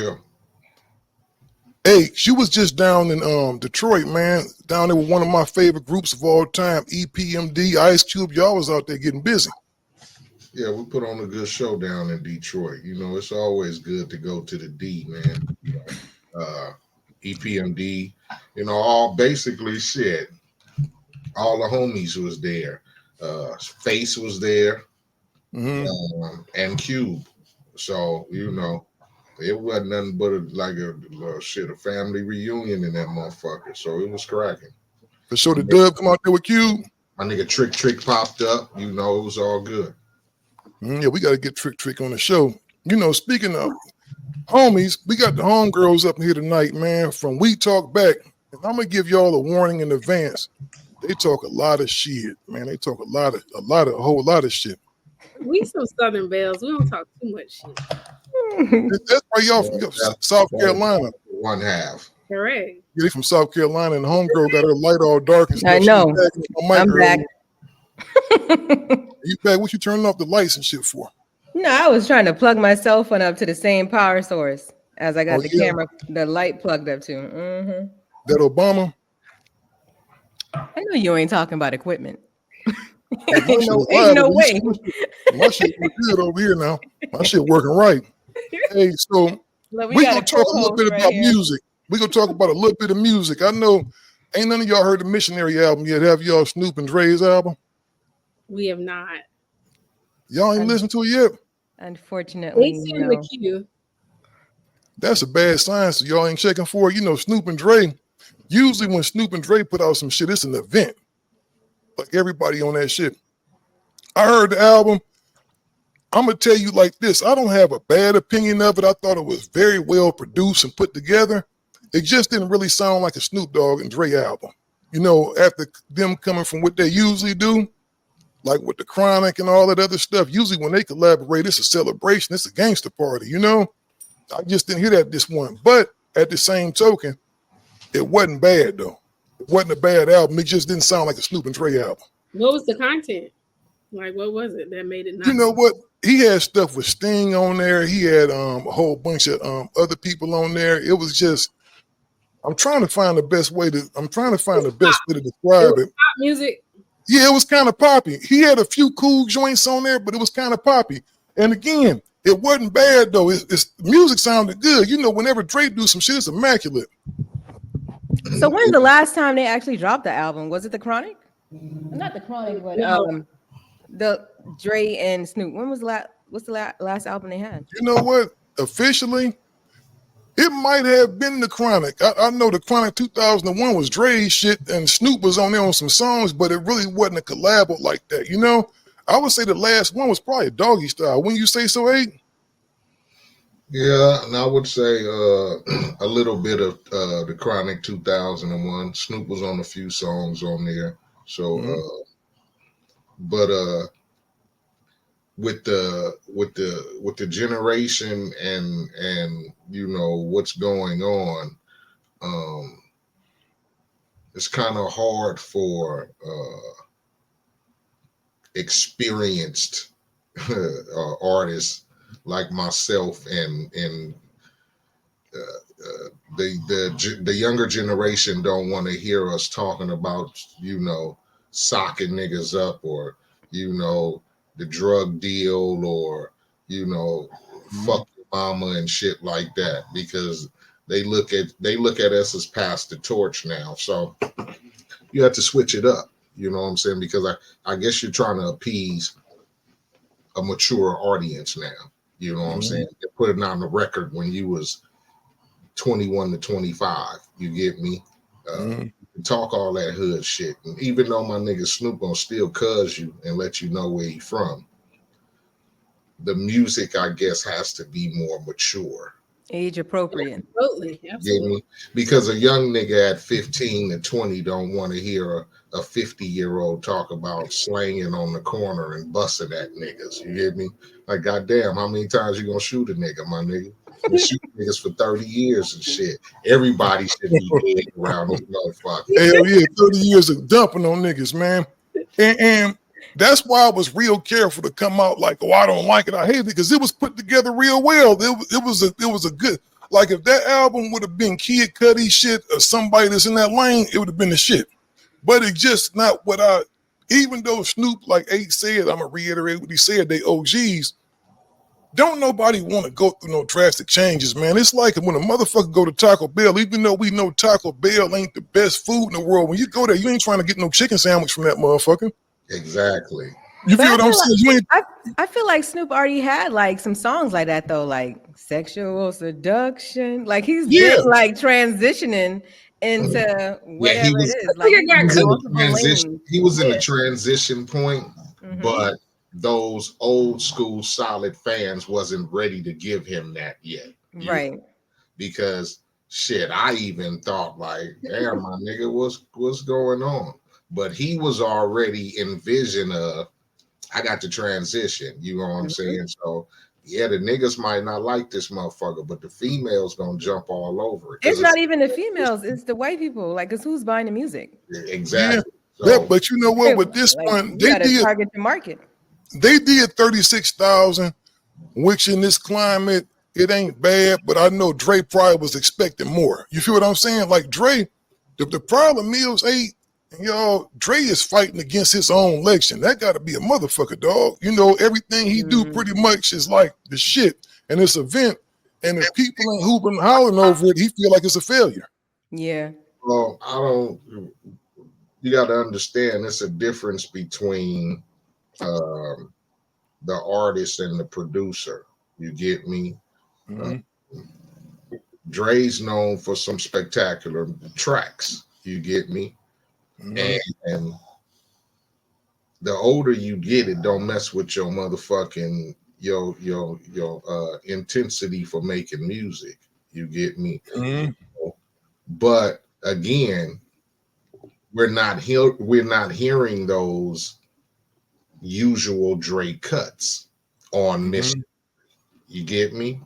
Yeah. Hey, she was just down in Detroit, man. Down there with one of my favorite groups of all time, EPMD, Ice Cube. Y'all was out there getting busy. Yeah, we put on a good show down in Detroit. You know, it's always good to go to the D, man. You know, EPMD, you know, all basically shit. All the homies was there. Face was there, and Cube. So, you know, it wasn't nothing but a family reunion in that motherfucker. So it was cracking. For sure, the Dub come out there with Cube. My nigga Trick popped up. You know, it was all good. Yeah, we got to get Trick on the show. You know, speaking of homies, we got the homegirls up here tonight, man, from We Talk Back. And I'm going to give y'all a warning in advance. They talk a lot of shit, man. They talk a whole lot of shit. We some Southern Bells. We don't talk too much shit. That's why y'all from South Carolina. One half. Correct. Yeah, they from South Carolina, and the homegirl got her light all dark and stuff. I know. I'm back. You back? What you turning off the lights and shit for? No, I was trying to plug my cell phone up to the same power source as I got camera, the light plugged up to. Mm-hmm. That Obama? I know you ain't talking about equipment. Ain't no way. My shit good over here now. My shit working right. Hey, so we gonna talk a little bit about music. We gonna talk about a little bit of music. I know ain't none of y'all heard the Missionary album yet. Have y'all Snoop and Dre's album? We have not. Y'all ain't listened to it yet? Unfortunately, it's in the queue. That's a bad sign. So y'all ain't checking for it. You know, Snoop and Dre. Usually when Snoop and Dre put out some shit, it's an event. Like everybody on that shit. I heard the album. I'm gonna tell you like this. I don't have a bad opinion of it. I thought it was very well produced and put together. It just didn't really sound like a Snoop Dogg and Dre album. You know, after them coming from what they usually do, like with the Chronic and all that other stuff. Usually when they collaborate, it's a celebration. It's a gangster party, you know? I just didn't hear that this one. But at the same token, it wasn't bad, though. It wasn't a bad album. It just didn't sound like a Snoop and Dre album. What was the content? Like, what was it that made it not? You know what? He had stuff with Sting on there. He had a whole bunch of other people on there. It was just, I'm trying to find the best way to describe it. Pop music. Yeah, it was kind of poppy. He had a few cool joints on there, but it was kind of poppy. And again, it wasn't bad though. It's music sounded good. You know, whenever Dre do some shit, it's immaculate. So when's the last time they actually dropped the album? Was it the Chronic? Not the Chronic, but the Dre and Snoop. When was what's the last album they had? You know what? Officially, it might have been the Chronic. I know the Chronic 2001 was Dre's shit, and Snoop was on there on some songs, but it really wasn't a collab like that. You know, I would say the last one was probably Doggy Style. Wouldn't you say so, Aiden? Yeah, and I would say a little bit of the Chronic 2001. Snoop was on a few songs on there. So, with the generation and you know what's going on, it's kind of hard for experienced artists like myself and the younger generation don't want to hear us talking about, you know, socking niggas up or, you know, the drug deal or, you know, fuck your mama and shit like that, because they look at us as past the torch now. So you have to switch it up, you know what I'm saying? Because I guess you're trying to appease a mature audience now. You know what I'm saying? They put it on the record when you was 21 to 25. You get me? You can talk all that hood shit. And even though my nigga Snoop gonna still cuz you and let you know where he from, the music, I guess, has to be more mature. Age appropriate. Absolutely. Absolutely. Because a young nigga at 15 to 20 don't want to hear a 50-year-old talk about slanging on the corner and busting at niggas. You get me? Like, goddamn, how many times you gonna shoot a nigga, my nigga? You shoot niggas for 30 years and shit. Everybody should be dead around this motherfucker. Hell yeah, 30 years of dumping on niggas, man. And that's why I was real careful to come out like, oh, I don't like it, I hate it, because it was put together real well. It was a good. Like if that album would have been Kid Cudi shit or somebody that's in that lane, it would have been the shit. But it's just not what I. Even though Snoop, like H said, I'm gonna reiterate what he said. They OGs. Don't nobody want to go through no drastic changes, man. It's like when a motherfucker go to Taco Bell, even though we know Taco Bell ain't the best food in the world, when you go there, you ain't trying to get no chicken sandwich from that motherfucker. Exactly. You But feel what I'm saying? I feel like Snoop already had like some songs like that though, like sexual seduction. Like he's been like transitioning into whatever it is. Like Nigga got multiple lanes. He was in the transition point, Mhm. but those old school solid fans wasn't ready to give him that yet. Right. Because shit, I even thought like, damn, my nigga, what's going on? But he was already envision of, I got to transition. You know what I'm saying? So yeah, the niggas might not like this motherfucker, but the females gonna jump all over it. It's not even the females, it's the white people. Like, cause who's buying the music? Exactly. Yeah, So, but you know what? With this Like, one, you they gotta did target the market. 36,000, which in this climate, it ain't bad, but I know Dre probably was expecting more. You feel what I'm saying? Like Dre, the problem is, y'all, Dre is fighting against his own election. That gotta be a motherfucker, dog. You know, everything he do pretty much is like the shit. And this event, and if people ain't hooping and hollering over it, he feel like it's a failure. Yeah. well, you got to understand it's a difference between the artist and the producer. You get me? Dre's known for some spectacular tracks. You get me? And the older you get, it don't mess with your motherfucking your intensity for making music. You get me? But again, we're not hearing those usual Dre cuts on Mission. You get me?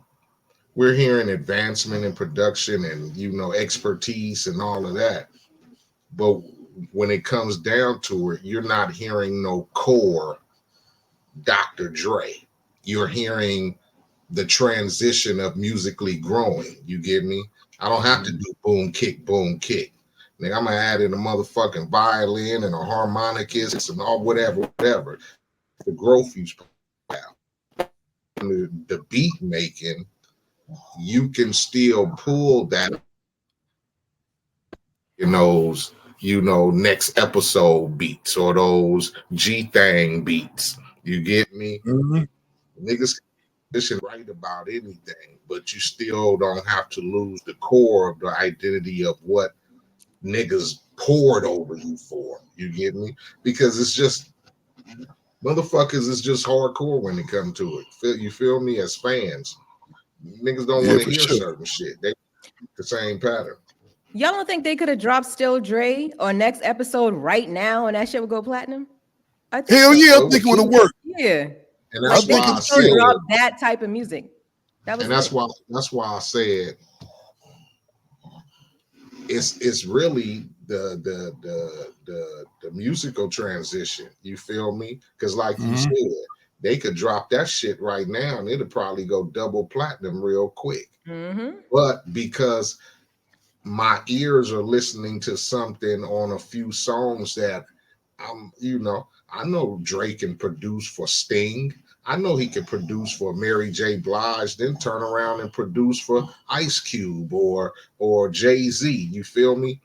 We're hearing advancement in production and expertise and all of that. But when it comes down to it, you're not hearing no core Dr. Dre. You're hearing the transition of musically growing. You get me? I don't have to do boom, kick, boom, kick. Nigga, I'm gonna add in a motherfucking violin and a harmonicist and all whatever. The growth you have, the beat making, you can still pull that in those, next episode beats or those G-Thang beats. You get me? Niggas can write about anything, but you still don't have to lose the core of the identity of what niggas poured over you for. You get me? Because it's just motherfuckers is just hardcore when it comes to it. You feel me? As fans, niggas don't want to hear certain shit. They the same pattern. Y'all don't think they could have dropped Still Dre on next episode right now and that shit would go platinum? Hell yeah, I think it would have worked. Yeah. And that's why I said drop that type of music. That's why I said it's really the musical transition. You feel me? Because like you said, they could drop that shit right now and it'll probably go double platinum real quick. But because my ears are listening to something on a few songs that I know Drake can produce for Sting. I know he can produce for Mary J. Blige, then turn around and produce for Ice Cube or Jay-Z. You feel me?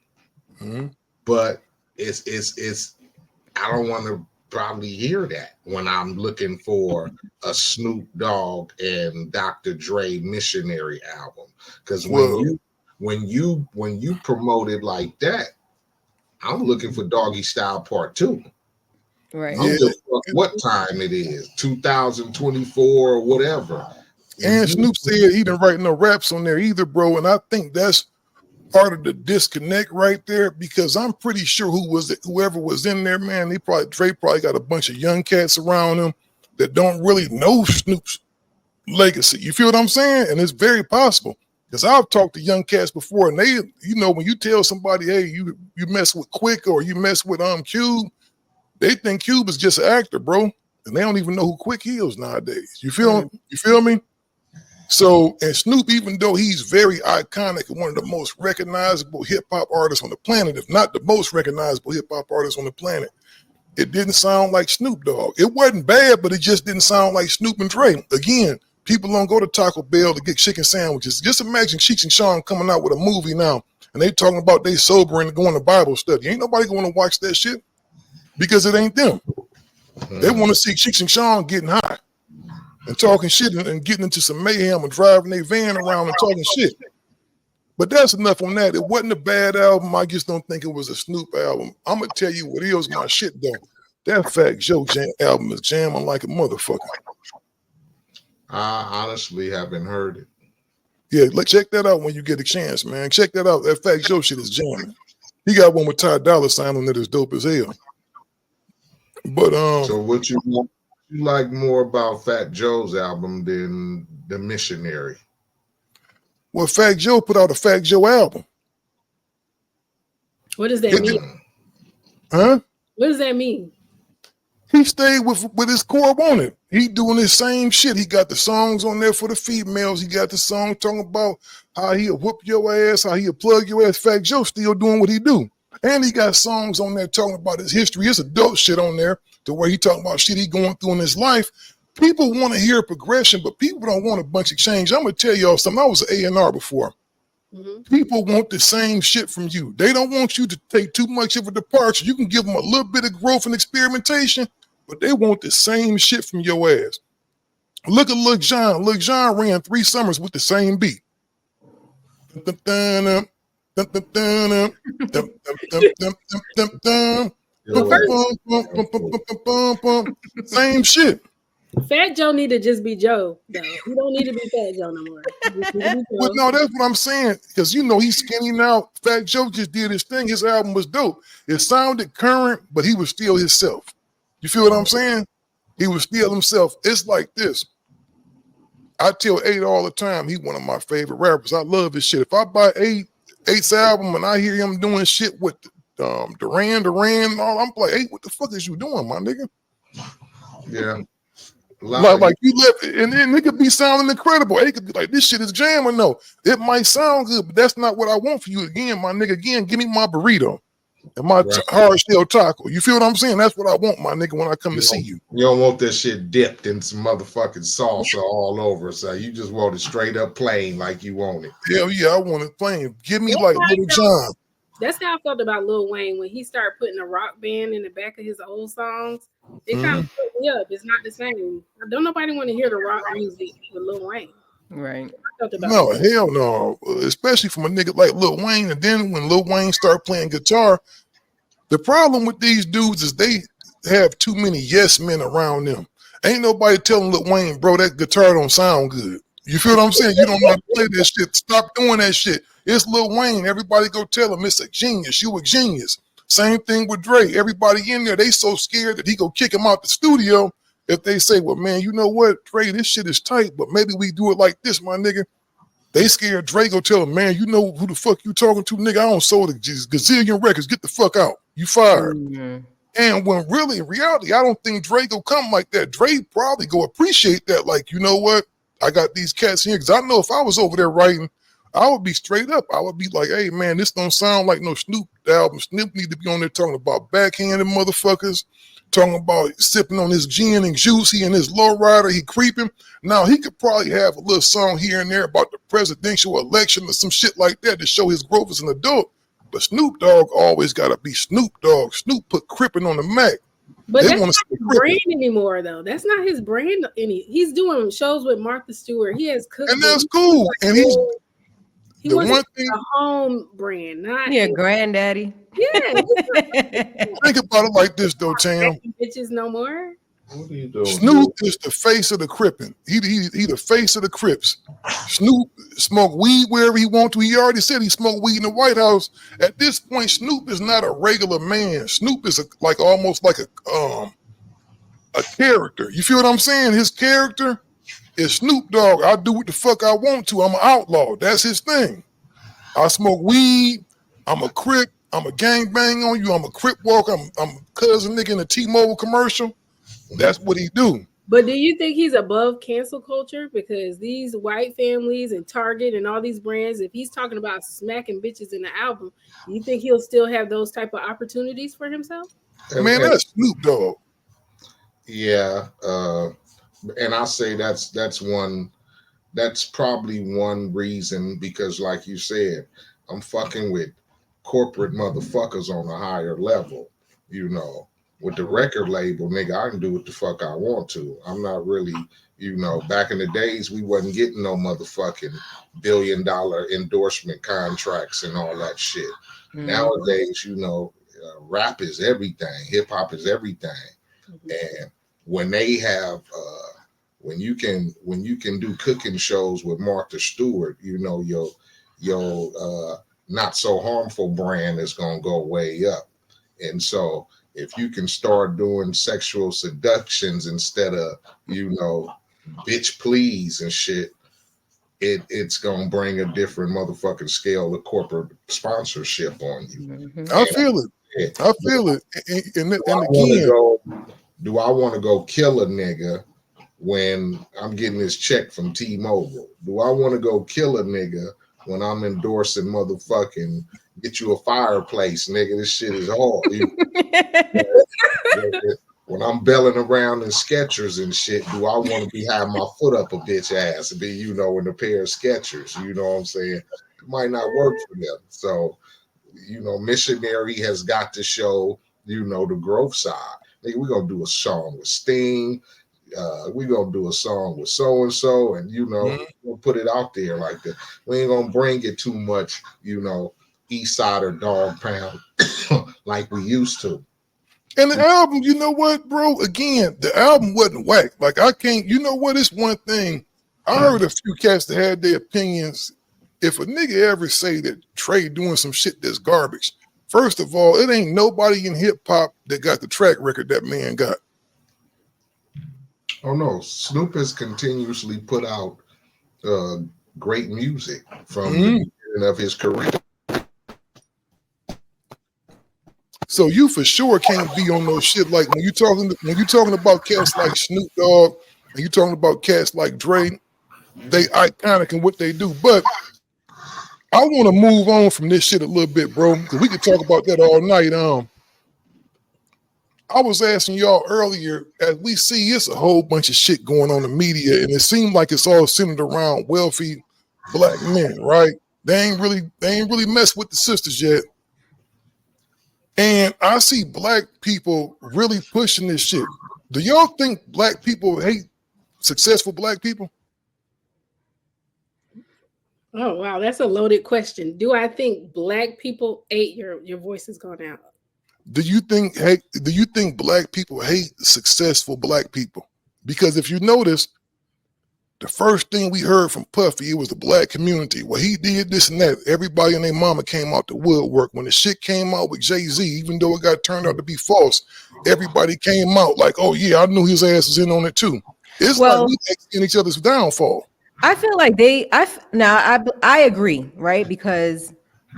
But it's I don't want to probably hear that when I'm looking for a Snoop Dogg and Dr. Dre missionary album. Because when you promote it like that, I'm looking for Doggy Style Part 2. Right. I don't give a fuck what time it is, 2024 or whatever. And Snoop said he didn't write no raps on there either, bro. And I think that's part of the disconnect right there, because I'm pretty sure whoever was in there, man, Dre probably got a bunch of young cats around him that don't really know Snoop's legacy. You feel what I'm saying? And it's very possible. Because I've talked to young cats before, and they, when you tell somebody, hey, you mess with Quick or you mess with Cube, they think Cube is just an actor, bro. And they don't even know who Quick is nowadays. You feel me? So, and Snoop, even though he's very iconic and one of the most recognizable hip hop artists on the planet, if not the most recognizable hip hop artist on the planet, it didn't sound like Snoop Dogg. It wasn't bad, but it just didn't sound like Snoop and Dre. Again, people don't go to Taco Bell to get chicken sandwiches. Just imagine Cheech and Chong coming out with a movie now, and they talking about they sober and going to Bible study. Ain't nobody going to watch that shit because it ain't them. They want to see Cheech and Chong getting high and talking shit and getting into some mayhem and driving their van around and talking shit. But that's enough on that. It wasn't a bad album. I just don't think it was a Snoop album. I'm going to tell you what is my shit, though. That Fat Joe album is jamming like a motherfucker. I honestly haven't heard it. Yeah, check that out when you get a chance, man. Check that out. That Fat Joe shit is jamming. He got one with Ty Dolla $ign on it that's dope as hell. But so what you like more about Fat Joe's album than The Missionary? Well, Fat Joe put out a Fat Joe album. What does that mean? Huh? What does that mean? He stayed with his core on it. He doing his same shit. He got the songs on there for the females. He got the song talking about how he'll whoop your ass, how he'll plug your ass. Fat Joe still doing what he do. And he got songs on there talking about his history. It's adult shit on there to where he talking about shit he going through in his life. People want to hear progression, but people don't want a bunch of change. I'm going to tell y'all something. I was an A&R before. Mm-hmm. People want the same shit from you. They don't want you to take too much of a departure. You can give them a little bit of growth and experimentation, but they want the same shit from your ass. Look at Lil Jon. Lil Jon ran 3 summers with the same beat. Same shit. Fat Joe need to just be Joe, though. He don't need to be Fat Joe no more. But no, that's what I'm saying. Because you know he's skinny now. Fat Joe just did his thing. His album was dope. It sounded current, but he was still himself. You feel what I'm saying? He was still himself. It's like this. I tell 8 all the time, he one of my favorite rappers. I love his shit. If I buy 8's album and I hear him doing shit with Duran and all, I'm like, 8, what the fuck is you doing, my nigga? Yeah. Like you left, and then it could be sounding incredible. It could be like, this shit is jamming. No, it might sound good, but that's not what I want for you. Again, my nigga, give me my burrito and my hard shell taco. You feel what I'm saying? That's what I want, my nigga, when I come to see you. You don't want that shit dipped in some motherfucking salsa all over. So you just want it straight up plain like you want it. Hell yeah, I want it plain. Give me like Lil Jon. That's how I felt about Lil Wayne when he started putting a rock band in the back of his old songs. It kind of put me up. It's not the same. Don't nobody want to hear the rock music with Lil Wayne. Right. No, hell no. Especially from a nigga like Lil Wayne. And then when Lil Wayne started playing guitar, the problem with these dudes is they have too many yes men around them. Ain't nobody telling Lil Wayne, bro, that guitar don't sound good. You feel what I'm saying? You don't know how to play that shit. Stop doing that shit. It's Lil Wayne. Everybody go tell him it's a genius. You a genius. Same thing with Dre. Everybody in there, they so scared that he go kick him out the studio if they say, well, man, you know what, Dre, this shit is tight, but maybe we do it like this, my nigga. They scared Dre go tell him, man, you know who the fuck you talking to, nigga? I don't sold a gazillion records. Get the fuck out. You fired. Mm-hmm. And when really, in reality, I don't think Dre go come like that. Dre probably go appreciate that. Like, you know what? I got these cats here. Because I know if I was over there writing, I would be straight up. I would be like, hey, man, this don't sound like no Snoop album. Snoop need to be on there talking about backhanded motherfuckers, talking about sipping on his gin and juice. He and his lowrider, he creeping. Now, he could probably have a little song here and there about the presidential election or some shit like that to show his growth as an adult. But Snoop Dogg always got to be Snoop Dogg. Snoop put crippin' on the Mac. But that's not his brand anymore, though. That's not his brand. He's doing shows with Martha Stewart. He has cooked. And that's cool. And he wants a home brand, not a granddaddy. Yeah. Think about it like this, though, Tam. Bitches no more. What are you doing? Snoop is the face of the Crippin'. He the face of the Crips. Snoop smoke weed wherever he want to. He already said he smoked weed in the White House. At this point, Snoop is not a regular man. Snoop is almost like a character. You feel what I'm saying? His character is Snoop Dogg. I do what the fuck I want to. I'm an outlaw. That's his thing. I smoke weed. I'm a Crip. I'm a gangbang on you. I'm a Crip walk. I'm a cousin nigga in a T-Mobile commercial. That's what he do. But do you think he's above cancel culture? Because these white families and Target and all these brands, if he's talking about smacking bitches in the album, do you think he'll still have those type of opportunities for himself? Man, that's Snoop Dogg. Yeah, and I say that's probably one reason, because like you said, I'm fucking with corporate motherfuckers on a higher level, you know. With the record label, nigga, I can do what the fuck I want to. I'm not really, you know, back in the days, we wasn't getting no motherfucking $1 billion endorsement contracts and all that shit. Mm-hmm. Nowadays, you know, rap is everything. Hip hop is everything. Mm-hmm. And when they have, when you can do cooking shows with Martha Stewart, you know, your Not So Harmful brand is going to go way up. And so, if you can start doing sexual seductions instead of, you know, bitch please and shit, it's gonna bring a different motherfucking scale of corporate sponsorship on you. Mm-hmm. I feel it. And do I want to go kill a nigga when I'm getting this check from T-Mobile? Do I want to go kill a nigga when I'm endorsing motherfucking get you a fireplace, nigga? This shit is hard. When I'm belling around in Skechers and shit, do I want to be having my foot up a bitch ass and be, you know, in a pair of Skechers? You know what I'm saying? It might not work for them. So, you know, Missionary has got to show, you know, the growth side. Nigga, we're going to do a song with Sting. We're going to do a song with so-and-so, and, you know, we'll put it out there like that. We ain't going to bring it too much, you know, East Side or Dog Pound like we used to. And the album, you know what, bro? Again, the album wasn't whack. Like, I can't, you know what? It's one thing. I heard a few cats that had their opinions. If a nigga ever say that Trey doing some shit that's garbage, first of all, it ain't nobody in hip hop that got the track record that man got. Oh no, Snoop has continuously put out great music from the beginning of his career. So you for sure can't be on those shit like when you talking about cats like Snoop Dogg and you talking about cats like Dre, they iconic in what they do. But I want to move on from this shit a little bit, bro, because we could talk about that all night. I was asking y'all earlier, as we see, it's a whole bunch of shit going on in the media, and it seems like it's all centered around wealthy black men, right? They ain't really messed with the sisters yet. And I see black people really pushing this shit. Do y'all think black people hate successful black people? Oh, wow. That's a loaded question. Do I think black people hate your voice has gone out? Do you think black people hate successful black people? Because if you notice, the first thing we heard from Puffy, it was the black community. Well, he did this and that. Everybody and their mama came out the woodwork. When the shit came out with Jay-Z, even though it got turned out to be false, everybody came out like, oh yeah, I knew his ass was in on it too. It's like we in each other's downfall. I feel like I agree, right? Because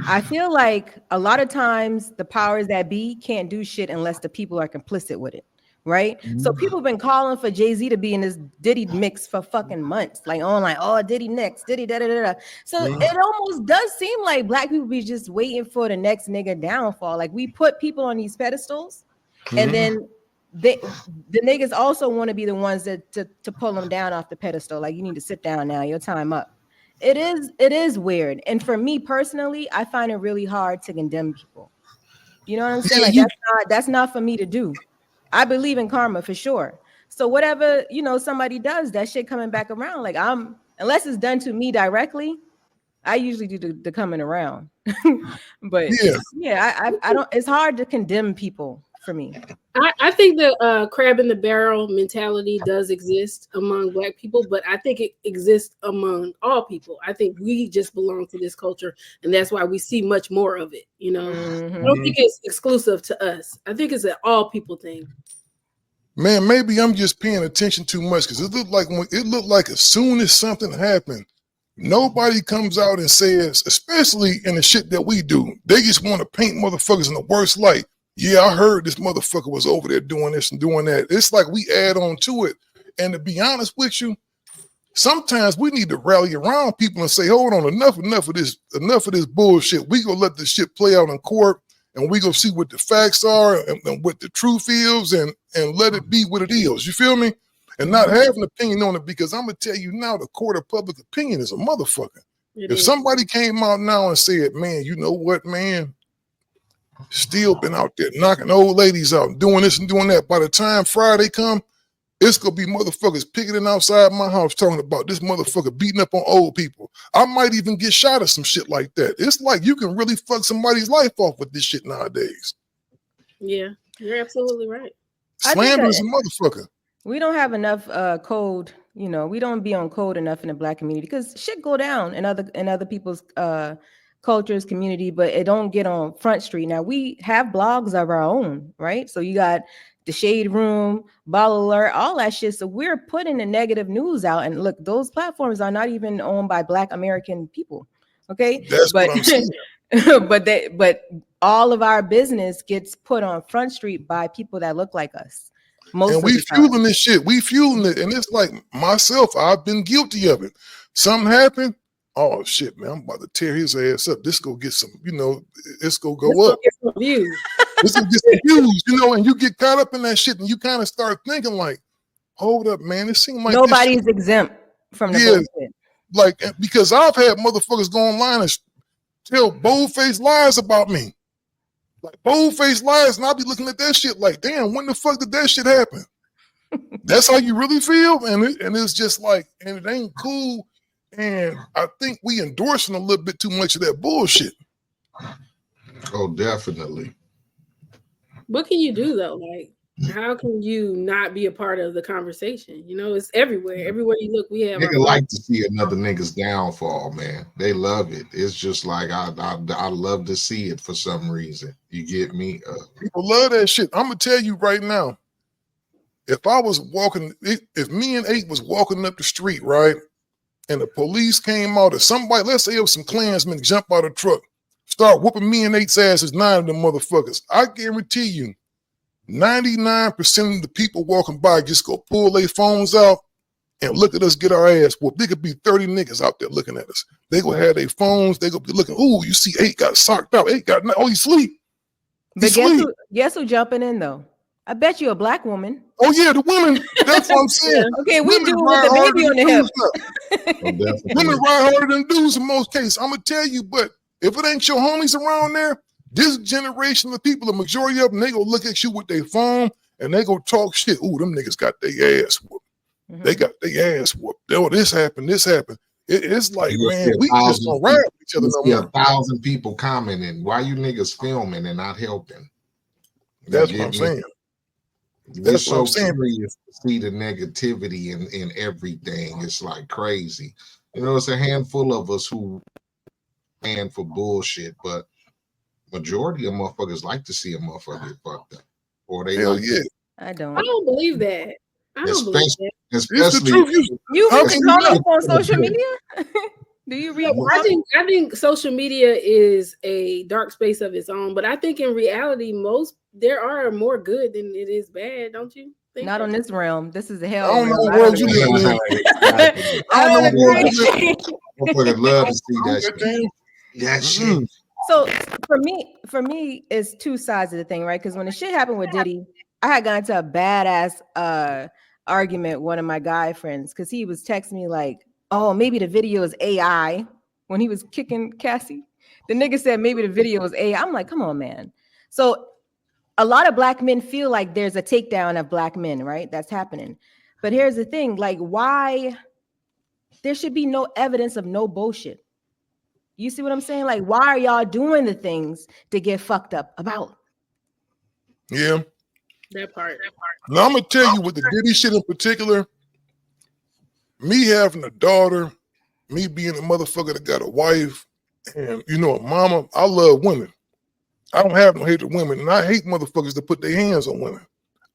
I feel like a lot of times the powers that be can't do shit unless the people are complicit with it. Right. Mm-hmm. So people have been calling for Jay-Z to be in this Diddy mix for fucking months. Like oh, Diddy next, Diddy da. So it almost does seem like black people be just waiting for the next nigga downfall. Like we put people on these pedestals and then the niggas also want to be the ones that to pull them down off the pedestal. Like you need to sit down now, your time up. It is weird. And for me personally, I find it really hard to condemn people. You know what I'm saying? Like that's not for me to do. I believe in karma for sure. So whatever, you know, somebody does, that shit coming back around. Like unless it's done to me directly, I usually do the coming around. But I don't, it's hard to condemn people for me. I think the crab in the barrel mentality does exist among black people, but I think it exists among all people. I think we just belong to this culture, and that's why we see much more of it. You know, I don't think it's exclusive to us. I think it's an all people thing. Man, maybe I'm just paying attention too much because it looked like as soon as something happened, nobody comes out and says, especially in the shit that we do, they just want to paint motherfuckers in the worst light. Yeah, I heard this motherfucker was over there doing this and doing that. It's like we add on to it. And to be honest with you, sometimes we need to rally around people and say, hold on, enough of this bullshit. We gonna let this shit play out in court, and we gonna see what the facts are and what the truth is, and let it be what it is. You feel me? And not have an opinion on it, because I'm gonna tell you now, the court of public opinion is a motherfucker. If somebody came out now and said, man, you know what, man, still been out there knocking old ladies out, doing this and doing that, by the time Friday come, it's gonna be motherfuckers picketing outside my house talking about this motherfucker beating up on old people. I might even get shot or some shit like that. It's like you can really fuck somebody's life off with this shit nowadays. Yeah, you're absolutely right. Slander is a motherfucker. We don't have enough code, you know, we don't be on code enough in the Black community, because shit go down in other people's cultures, community, but it don't get on Front Street. Now we have blogs of our own, right? So you got the Shade Room, Ball Alert, all that shit. So we're putting the negative news out. And look, those platforms are not even owned by Black American people. Okay. That's what I'm saying. but all of our business gets put on Front Street by people that look like us. And we fueling this shit. We fueling it. And it's like myself, I've been guilty of it. Something happened. Oh shit, man, I'm about to tear his ass up. This go get some, you know, it's gonna go up. This will get some views, you know, and you get caught up in that shit, and you kind of start thinking like, hold up, man, it seems like nobody's exempt from the bullshit. Like, because I've had motherfuckers go online and tell bold-faced lies about me. Like bold-faced lies, and I'll be looking at that shit like, damn, when the fuck did that shit happen? That's how you really feel? And it's just like, and it ain't cool. And I think we endorsing a little bit too much of that bullshit. Oh, definitely. What can you do though? Like, how can you not be a part of the conversation? You know, it's everywhere. Everywhere you look, we have. Nigga like to see another nigga's downfall, man. They love it. It's just like I love to see it for some reason. You get me? People love that shit. I'm gonna tell you right now. If I was walking, if me and 8 was walking up the street, right, and the police came out, or somebody, let's say it was some Klansmen, jump out of the truck, start whooping me and 8's asses, 9 of them motherfuckers, I guarantee you, 99% of the people walking by just go pull their phones out and look at us get our ass whooped. There could be 30 niggas out there looking at us. They gonna have their phones, they gonna be looking, ooh, you see 8 got socked out, 8 got, oh, he sleep. But guess who jumping in though? I bet you a Black woman. Oh yeah, the women. That's what I'm saying. Okay, we do with the baby on the hip. Women ride harder than dudes in most cases. I'm gonna tell you, but if it ain't your homies around there, this generation of people, the majority of them, they gonna look at you with their phone and they gonna talk shit. Ooh, them niggas got their ass whooped. Mm-hmm. They got their ass whooped. Oh, this happened. It's like, man, we just don't ride with each other no more. 1,000 people commenting. Why you niggas filming and not helping? That's what I'm saying. That's what I'm saying. To see the negativity in everything. It's like crazy. You know, it's a handful of us who stand for bullshit, but majority of motherfuckers like to see a motherfucker get fucked up. Or they hell like yeah. I don't believe that. I don't believe that. Especially you call up on social media? Do you read? I think social media is a dark space of its own, but I think in reality, there are more good than it is bad, don't you think? Not on this realm. This is a hell. I don't know what world you live in. I don't know what world you live in. Motherfuckers love to see that shit. Yeah, shit. So for me, it's two sides of the thing, right? Because when the shit happened with Diddy, I had gotten into a badass argument with one of my guy friends because he was texting me like, oh, maybe the video is AI when he was kicking Cassie. The nigga said maybe the video is AI. I'm like, come on, man. So a lot of Black men feel like there's a takedown of Black men, right? That's happening. But here's the thing, like, why there should be no evidence of no bullshit. You see what I'm saying? Like, why are y'all doing the things to get fucked up about? Yeah. That part. Now I'm gonna tell you with the Diddy shit in particular, me having a daughter, me being a motherfucker that got a wife, and you know, a mama, I love women. I don't have no hate to women, and I hate motherfuckers that put their hands on women.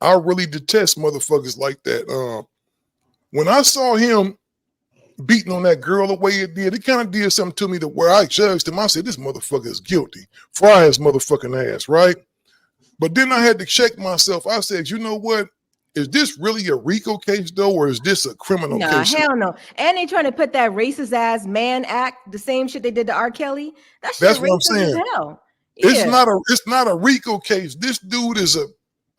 I really detest motherfuckers like that. When I saw him beating on that girl the way it did, it kind of did something to me to where I judged him. I said, this motherfucker is guilty. Fry his motherfucking ass, right? But then I had to check myself. I said, you know what? is this really a RICO case though, or is this a criminal Nah, case? hell no. And they trying to put that racist ass man act, the same shit they did to R. Kelly. That shit That's what I'm racist as saying. hell. It's Yeah. not a RICO case. This dude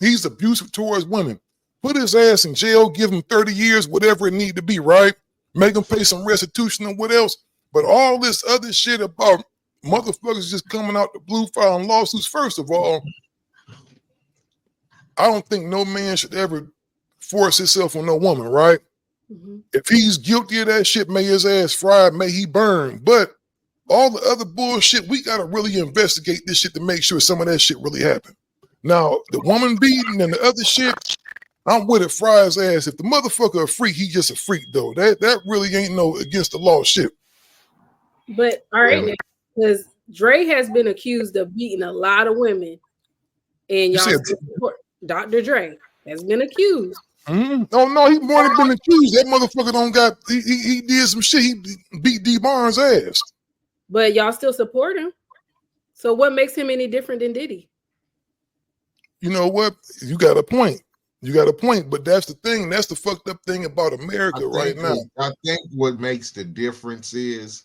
he's abusive towards women. Put his ass in jail, give him 30 years, whatever it need to be, right? Make him pay some restitution and what else. But all this other shit about motherfuckers just coming out the blue filing lawsuits, first of all, I don't think no man should ever force himself on no woman, right? Mhm. If he's guilty of that shit, may his ass fry, may he burn. But all the other bullshit, we got to really investigate this shit to make sure some of that shit really happened. Now, the woman beating and the other shit, I'm with it, fry his ass. If the motherfucker a freak, he just a freak, though. That really ain't no against the law shit. But all right, because Dre has been accused of beating a lot of women, and y'all still support Dr. Dre has been accused. Mm-hmm. Oh no, he more than been accused. That motherfucker don't got. He did some shit. He beat D Barnes' ass. But y'all still support him. So what makes him any different than Diddy? You know what? You got a point. You got a point. But that's the thing. That's the fucked up thing about America right now. I think what makes the difference is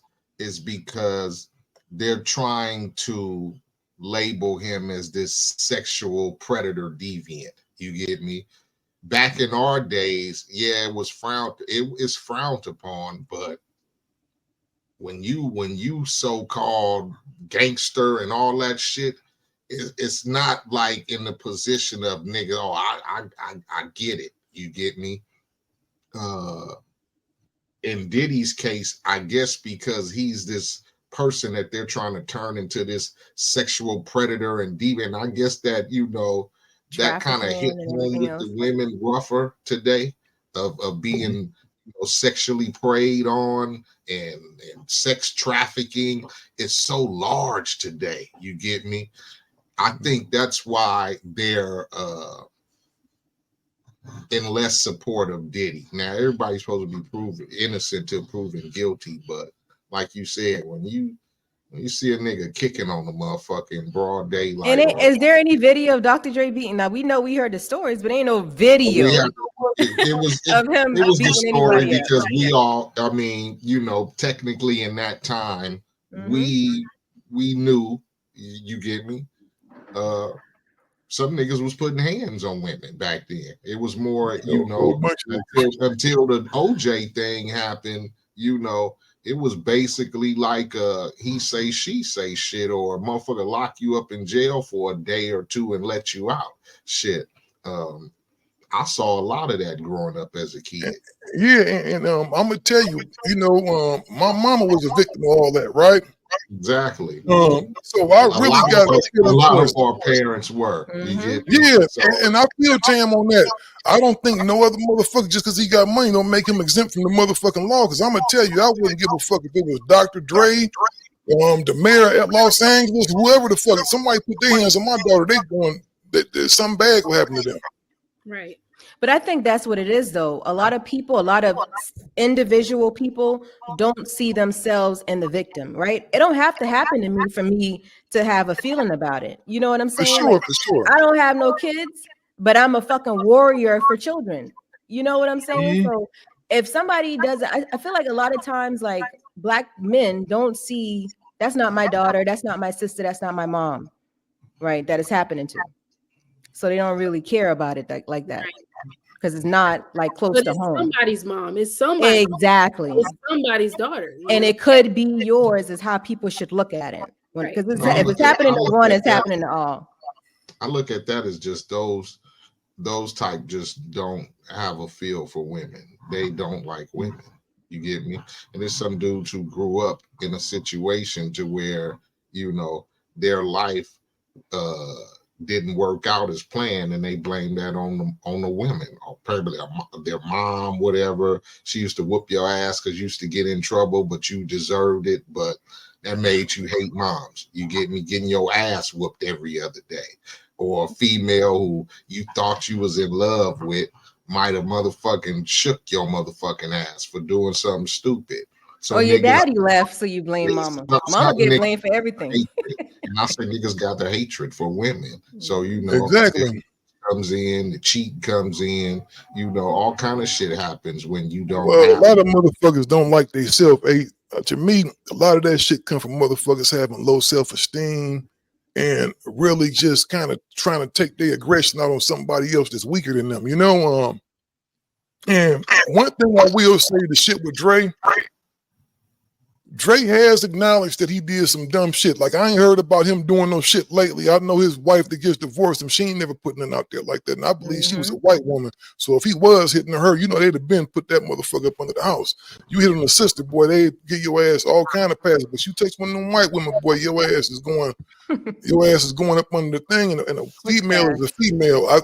because they're trying to label him as this sexual predator deviant. You get me? Back in our days, yeah, it is frowned upon, but when you so-called gangster and all that shit, it's not like in the position of nigga, oh, I get it. You get me? In Diddy's case, I guess because he's this person that they're trying to turn into this sexual predator and deviant, I guess that, you know, that kind of hit home with the women rougher today of being, you know, sexually preyed on and sex trafficking is so large today. You get me? I think that's why they're in less support of Diddy. Now everybody's supposed to be proven innocent till proven guilty, but like you said, when you see a nigga kicking on the motherfucker in broad daylight. And is there any video of Dr. Dre beating? Now we know we heard the stories, but ain't no video it was of him. It was the story anybody because we all, I mean, you know, technically in that time, we knew, you get me? Some niggas was putting hands on women back then. It was more, you know, until the OJ thing happened, you know, it was basically like he say, she say shit, or a motherfucker lock you up in jail for a day or two and let you out. Shit. I saw a lot of that growing up as a kid. Yeah, and I'm gonna tell you, you know, my mama was a victim of all that, right? Exactly. So I really got a lot of our parents were. You get me? Yeah, so, and I feel Tam on that. I don't think no other motherfucker just because he got money don't make him exempt from the motherfucking law. Because I'm gonna tell you, I wouldn't give a fuck if it was Dr. Dre, the mayor at Los Angeles, whoever the fuck. If somebody put their hands on my daughter, they going that something bad will happen to them. Right. But I think that's what it is, though. A lot of people, a lot of individual people don't see themselves in the victim, right? It don't have to happen to me for me to have a feeling about it. You know what I'm saying? For sure. I don't have no kids, but I'm a fucking warrior for children. You know what I'm saying? So if somebody doesn't, I feel like a lot of times, like Black men don't see, that's not my daughter, that's not my sister, that's not my mom, right? That is happening to. So they don't really care about it like that. Because it's not like close to home. Somebody's mom. It's somebody. Exactly. It's somebody's daughter. And it could be yours is how people should look at it. Because if it's happening to one, it's happening to all. I look at that as just those type just don't have a feel for women. They don't like women. You get me? And there's some dudes who grew up in a situation to where, you know, their life didn't work out as planned, and they blame that on the women, or probably their mom, whatever. She used to whoop your ass because you used to get in trouble, but you deserved it. But that made you hate moms. You get me? Getting your ass whooped every other day, or a female who you thought you was in love with might have motherfucking shook your motherfucking ass for doing something stupid. So your daddy left, so you blame mama. Mama get blamed for everything. And I say niggas got the hatred for women. So, you know, exactly. comes in, the cheat comes in, you know, all kind of shit happens when you don't Well, a have lot of motherfuckers don't like themselves. To me, a lot of that shit come from motherfuckers having low self-esteem and really just kind of trying to take their aggression out on somebody else that's weaker than them, you know? And one thing I will say, the shit with Dre has acknowledged that he did some dumb shit. Like, I ain't heard about him doing no shit lately. I know his wife that gets divorced him, she ain't never putting it out there like that. And I believe she was a white woman. So if he was hitting her, you know, they'd have been put that motherfucker up under the house. You hit on a sister, boy, they get your ass all kind of passes. But you take one of them white women, boy, your ass is going up under the thing, and a female is a female. I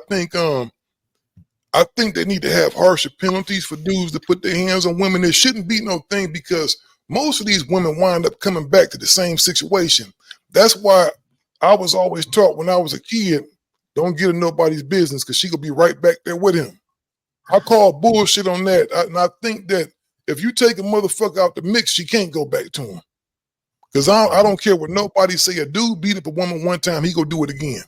think they need to have harsher penalties for dudes that put their hands on women. There shouldn't be no thing, because most of these women wind up coming back to the same situation. That's why I was always taught when I was a kid, don't get in nobody's business, because she gonna be right back there with him. I call bullshit on that. And I think that if you take a motherfucker out the mix, she can't go back to him. Because I don't care what nobody say. A dude beat up a woman one time, he go do it again.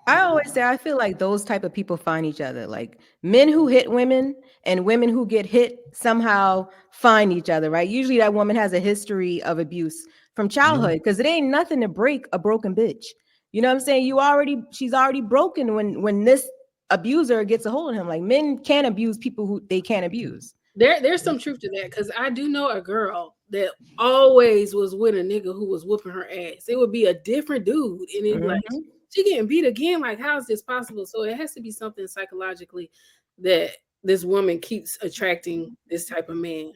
I always say, I feel like those type of people find each other. Like, men who hit women and women who get hit somehow find each other, right? Usually that woman has a history of abuse from childhood, because it ain't nothing to break a broken bitch. You know what I'm saying? She's already broken when this abuser gets a hold of him. Like, men can't abuse people who they can't abuse. There's some truth to that, because I do know a girl that always was with a nigga who was whooping her ass. It would be a different dude, and it'd be like, she getting beat again. Like, how is this possible? So it has to be something psychologically that this woman keeps attracting this type of man.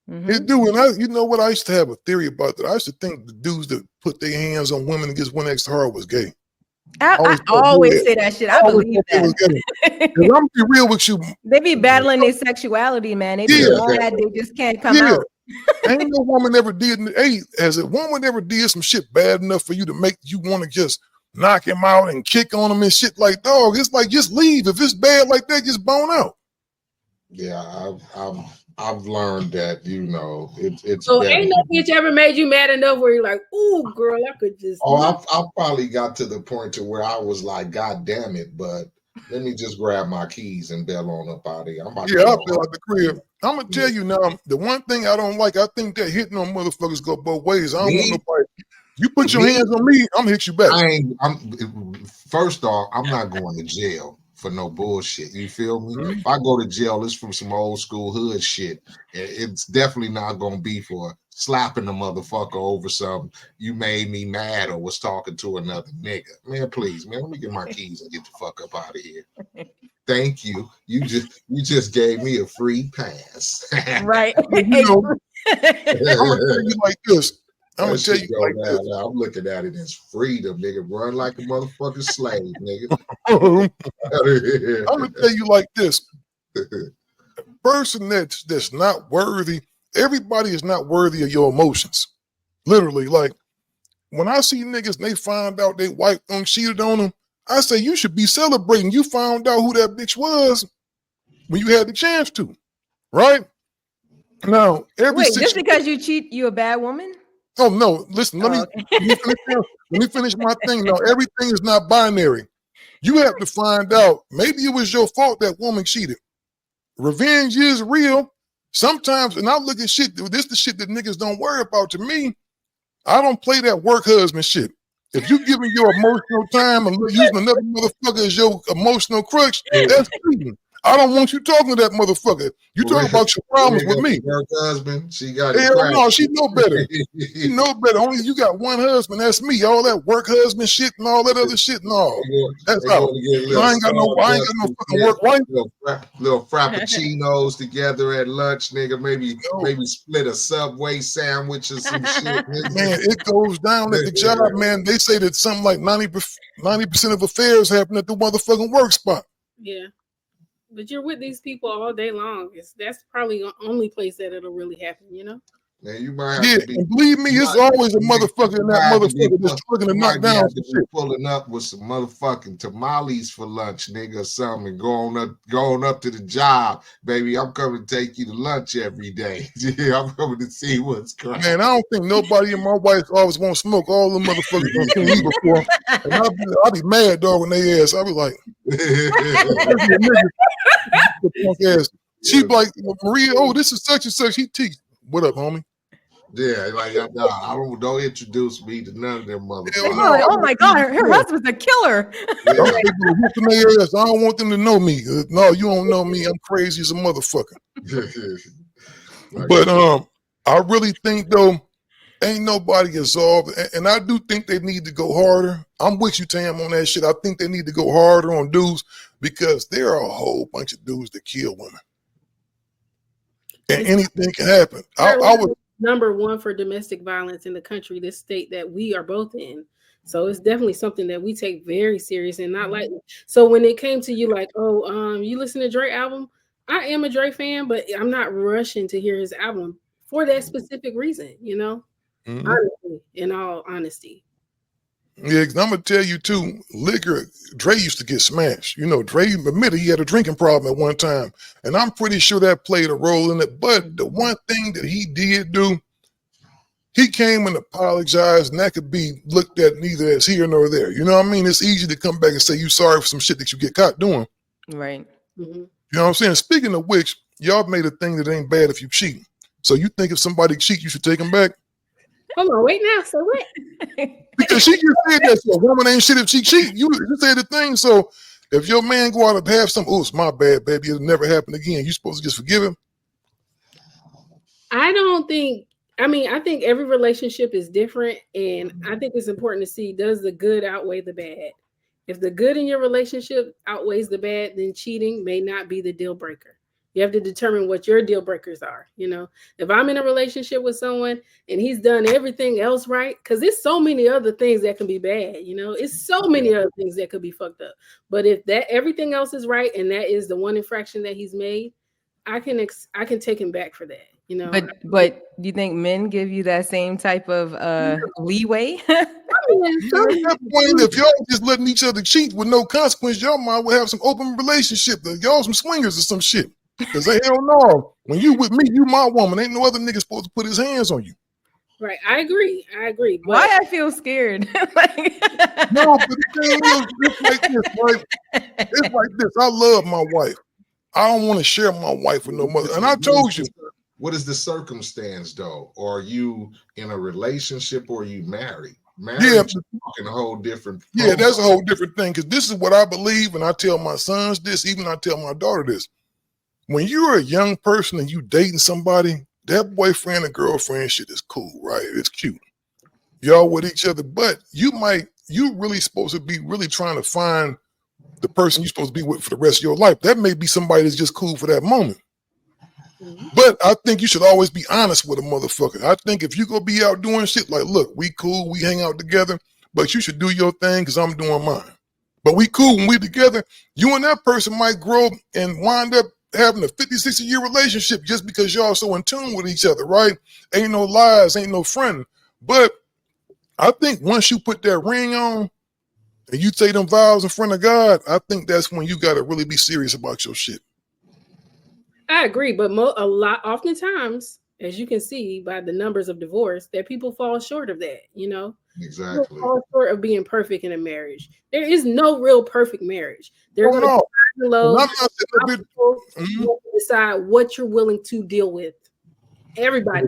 It do, and you know what? I used to have a theory about that. I used to think the dudes that put their hands on women against one extra hard was gay. I always say that shit. I believe that. I'm gonna be real with you. They be battling their sexuality, man. They be mad, they just can't come out. Ain't no woman ever did. Hey, has a woman ever did some shit bad enough for you to make you want to just knock him out and kick on him and shit? Like, dog, it's like, just leave. If it's bad like that, just bone out. Yeah, I've learned that, you know, it's so better. Ain't no bitch ever made you mad enough where you're like, ooh, girl, I could just. I probably got to the point to where I was like, God damn it, but let me just grab my keys and bail on up out of here. I feel like the crib. I'm gonna tell you now, the one thing I don't like, I think that hitting on motherfuckers go both ways. I don't want nobody. You put your hands on me, I'm gonna hit you back. First off, I'm not going to jail for no bullshit. You feel me? If I go to jail, it's from some old school hood shit. It's definitely not gonna be for slapping the motherfucker over something you made me mad or was talking to another nigga. Man, please, man, let me get my keys and get the fuck up out of here. Thank you. You just gave me a free pass. Right. You know, I'm gonna tell you like this. I'm gonna tell you like this. I'm looking at it as freedom, nigga. Run like a motherfucking slave, nigga. I'm gonna tell you like this. A person that's not worthy, everybody is not worthy of your emotions. Literally, like, when I see niggas and they find out they wife cheated on them, I say you should be celebrating. You found out who that bitch was when you had the chance to, right? Now, just because you cheat, you a bad woman? Oh no! Listen, let me finish my thing. Now, everything is not binary. You have to find out. Maybe it was your fault that woman cheated. Revenge is real. Sometimes, and I look at shit. This is the shit that niggas don't worry about. To me, I don't play that work husband shit. If you giving your emotional time and using another motherfucker as your emotional crutch, that's cheating. I don't want you talking to that motherfucker. You talk about your problems with me. Her husband, she got hell no, she know better. She know better. Only you got one husband, that's me. All that work husband shit and all that other shit, no. That's out. I ain't got no fucking work wife. Little frappuccinos together at lunch, nigga. Maybe split a Subway sandwich or some shit. Man, it goes down at the job, man. They say that something like 90% of affairs happen at the motherfucking work spot. Yeah. But you're with these people all day long. That's probably the only place that it'll really happen, you know? Man, you might have Yeah, to be. and believe me, it's always a motherfucker in that motherfucker that's looking to knock down some shit. Pulling up with some motherfucking tamales for lunch, nigga, or something, and going up to the job, baby. I'm coming to take you to lunch every day. Yeah, I'm coming to see what's cracking. Man, I don't think nobody in my wife's always want to smoke. All the motherfuckers done seen me before, and I'll be mad, dog, when they ass. I'll be like, she be like, Maria, oh, this is such and such. He teach. What up, homie? Yeah, like I don't introduce me to none of them motherfuckers. Oh my God, her husband's a killer. Yeah. I don't want them to know me. No, you don't know me. I'm crazy as a motherfucker. But I really think though, ain't nobody absolved, and I do think they need to go harder. I'm with you, Tam, on that shit. I think they need to go harder on dudes because there are a whole bunch of dudes that kill women, and anything can happen. I was number one for domestic violence in the country, this state that we are both in. So it's definitely something that we take very serious and not lightly. So when it came to you, like, you listen to Dre album, I am a Dre fan, but I'm not rushing to hear his album for that specific reason, you know. Mm-hmm. Honestly, in all honesty. Yeah, because I'm gonna tell you too, liquor, Dre used to get smashed. You know, Dre admitted he had a drinking problem at one time, and I'm pretty sure that played a role in it. But the one thing that he did do, he came and apologized, and that could be looked at neither as here nor there. You know what I mean? It's easy to come back and say you sorry for some shit that you get caught doing. Right. Mm-hmm. You know what I'm saying? Speaking of which, y'all made a thing that ain't bad if you cheat. So you think if somebody cheat, you should take them back? Hold on, wait now. So what? Because she just said that so a woman ain't shit if she cheat. You said the thing. So if your man go out and have some, oh, it's my bad, baby, it'll never happen again. You supposed to just forgive him? I think every relationship is different, and I think it's important to see, does the good outweigh the bad? If the good in your relationship outweighs the bad, then cheating may not be the deal breaker. You have to determine what your deal breakers are. You know, if I'm in a relationship with someone and he's done everything else right, because there's so many other things that can be bad, you know, it's so many other things that could be fucked up. But if that everything else is right and that is the one infraction that he's made, I can take him back for that. You know, but do you think men give you that same type of leeway? At that point, if y'all just letting each other cheat with no consequence, y'all might well have some open relationship. Y'all some swingers or some shit. Because hell no, when you with me, you my woman. Ain't no other nigga supposed to put his hands on you. Right, I agree. But why I feel scared? No, but the thing is, it's like this, right? It's like this. I love my wife. I don't want to share my wife with no mother. And I told you. What is the circumstance though? Are you in a relationship or are you married? Marriage is a whole different. Yeah, that's a whole different thing. Because this is what I believe, and I tell my sons this, even I tell my daughter this. When you're a young person and you dating somebody, that boyfriend and girlfriend shit is cool, right? It's cute. Y'all with each other, but you really supposed to be really trying to find the person you're supposed to be with for the rest of your life. That may be somebody that's just cool for that moment. Mm-hmm. But I think you should always be honest with a motherfucker. I think if you go be out doing shit like, look, we cool, we hang out together, but you should do your thing because I'm doing mine. But we cool when we together. You and that person might grow and wind up having a 50, 60-year relationship just because y'all so in tune with each other, right? Ain't no lies, ain't no friend. But I think once you put that ring on and you take them vows in front of God, I think that's when you got to really be serious about your shit. I agree, but oftentimes, as you can see by the numbers of divorce, that people fall short of that, you know? Exactly. People fall short of being perfect in a marriage. There is no real perfect marriage. They're going to decide what you're willing to deal with. Everybody.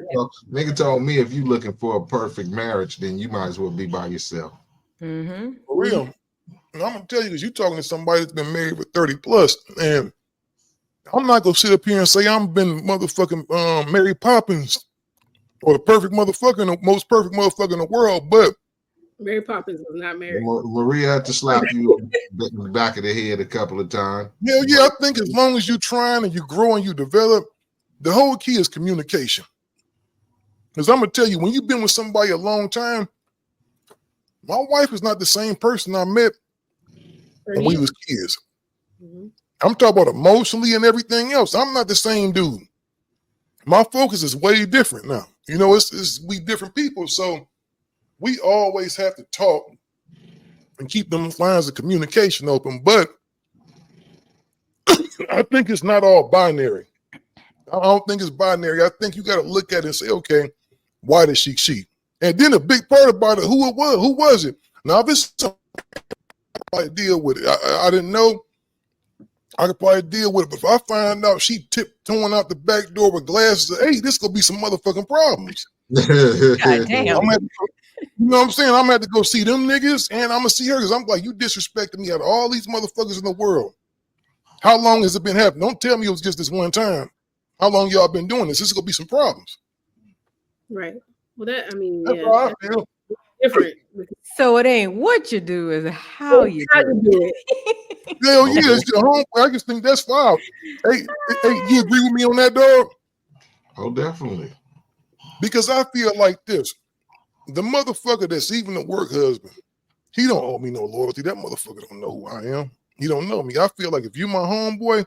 Nigga told me if you looking for a perfect marriage, then you might as well be by yourself. Mm-hmm. For real. And I'm gonna tell you, because you're talking to somebody that's been married for 30 plus, and I'm not gonna sit up here and say I'm been motherfucking Mary Poppins or the perfect motherfucker, the most perfect motherfucker in the world, but Mary Poppins was not married. Maria had to slap you in the back of the head a couple of times. Yeah, I think as long as you're trying and you grow and you develop, the whole key is communication. Because I'm gonna tell you, when you've been with somebody a long time, my wife is not the same person I met when we was kids. Mm-hmm. I'm talking about emotionally and everything else. I'm not the same dude. My focus is way different now. You know, it's we different people, so we always have to talk and keep them lines of communication open. But I think it's not all binary. I don't think it's binary. I think you got to look at it and say, okay, why did she cheat? And then a big part about it, who was it? Now, if it's something, I could probably deal with it. I didn't know. I could probably deal with it. But if I find out she tiptoeing out the back door with glasses, hey, this gonna be some motherfucking problems. God damn. You know what I'm saying? I'm gonna have to go see them niggas, and I'm gonna see her because I'm like, you disrespected me out of all these motherfuckers in the world. How long has it been happening? Don't tell me it was just this one time. How long y'all been doing this? This is gonna be some problems. Right. Well, that, I mean, That's yeah, how I feel. different. So it ain't what you do, is how you do it. Hell yeah, it's your home. I just think that's foul. Hey, you agree with me on that, dog? Oh, definitely. Because I feel like this. The motherfucker that's even a work husband, he don't owe me no loyalty. That motherfucker don't know who I am. He don't know me. I feel like if you my homeboy,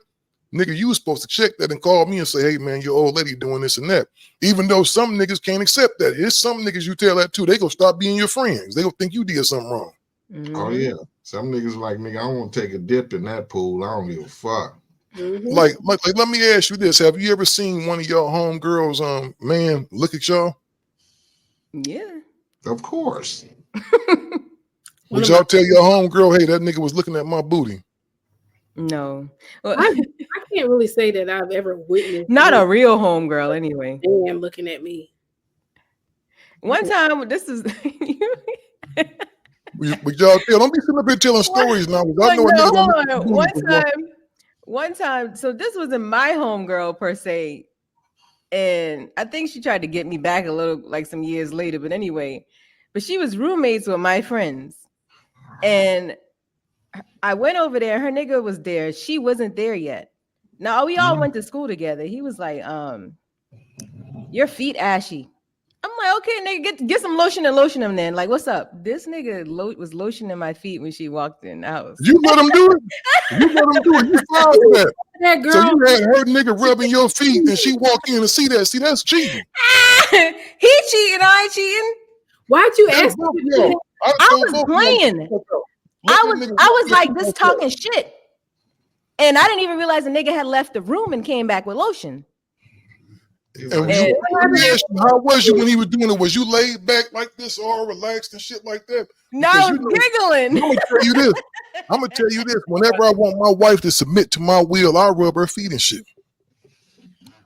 nigga, you was supposed to check that and call me and say, hey, man, your old lady doing this and that. Even though some niggas can't accept that. There's some niggas you tell that to, they gonna stop being your friends. They gonna think you did something wrong. Mm-hmm. Oh, yeah. Some niggas like, nigga, I want to take a dip in that pool. I don't give a fuck. Mm-hmm. Like, let me ask you this. Have you ever seen one of y'all homegirls, man, look at y'all? Yeah. Of course. Would y'all tell your homegirl, hey, that nigga was looking at my booty? No. Well, I can't really say that I've ever witnessed. not a real homegirl, anyway. Man looking at me. One time, this is. But y'all don't be sitting up here telling stories now. I know hold on. One time, so this wasn't my homegirl per se. And I think she tried to get me back a little, like some years later. But anyway, but she was roommates with my friends. And I went over there. Her nigga was there. She wasn't there yet. Now, we all went to school together. He was like, your feet ashy. I'm like, okay, nigga, get some lotion and lotion them then. Like, what's up? This nigga was lotioning my feet when she walked in the house. You let him do it? You let him do it. You filed for that. That girl. So you had her nigga rubbing your feet and she walked in and see that. See, that's cheating. He cheating, I ain't cheating. Why'd you That's ask both me? of y'all. I was playing. I was like this talking shit. And I didn't even realize the nigga had left the room and came back with lotion. Let me ask you, how was you when he was doing it? Was you laid back like this, all relaxed and shit like that? No, I was giggling. I'm gonna tell you this. Whenever I want my wife to submit to my will, I rub her feet and shit.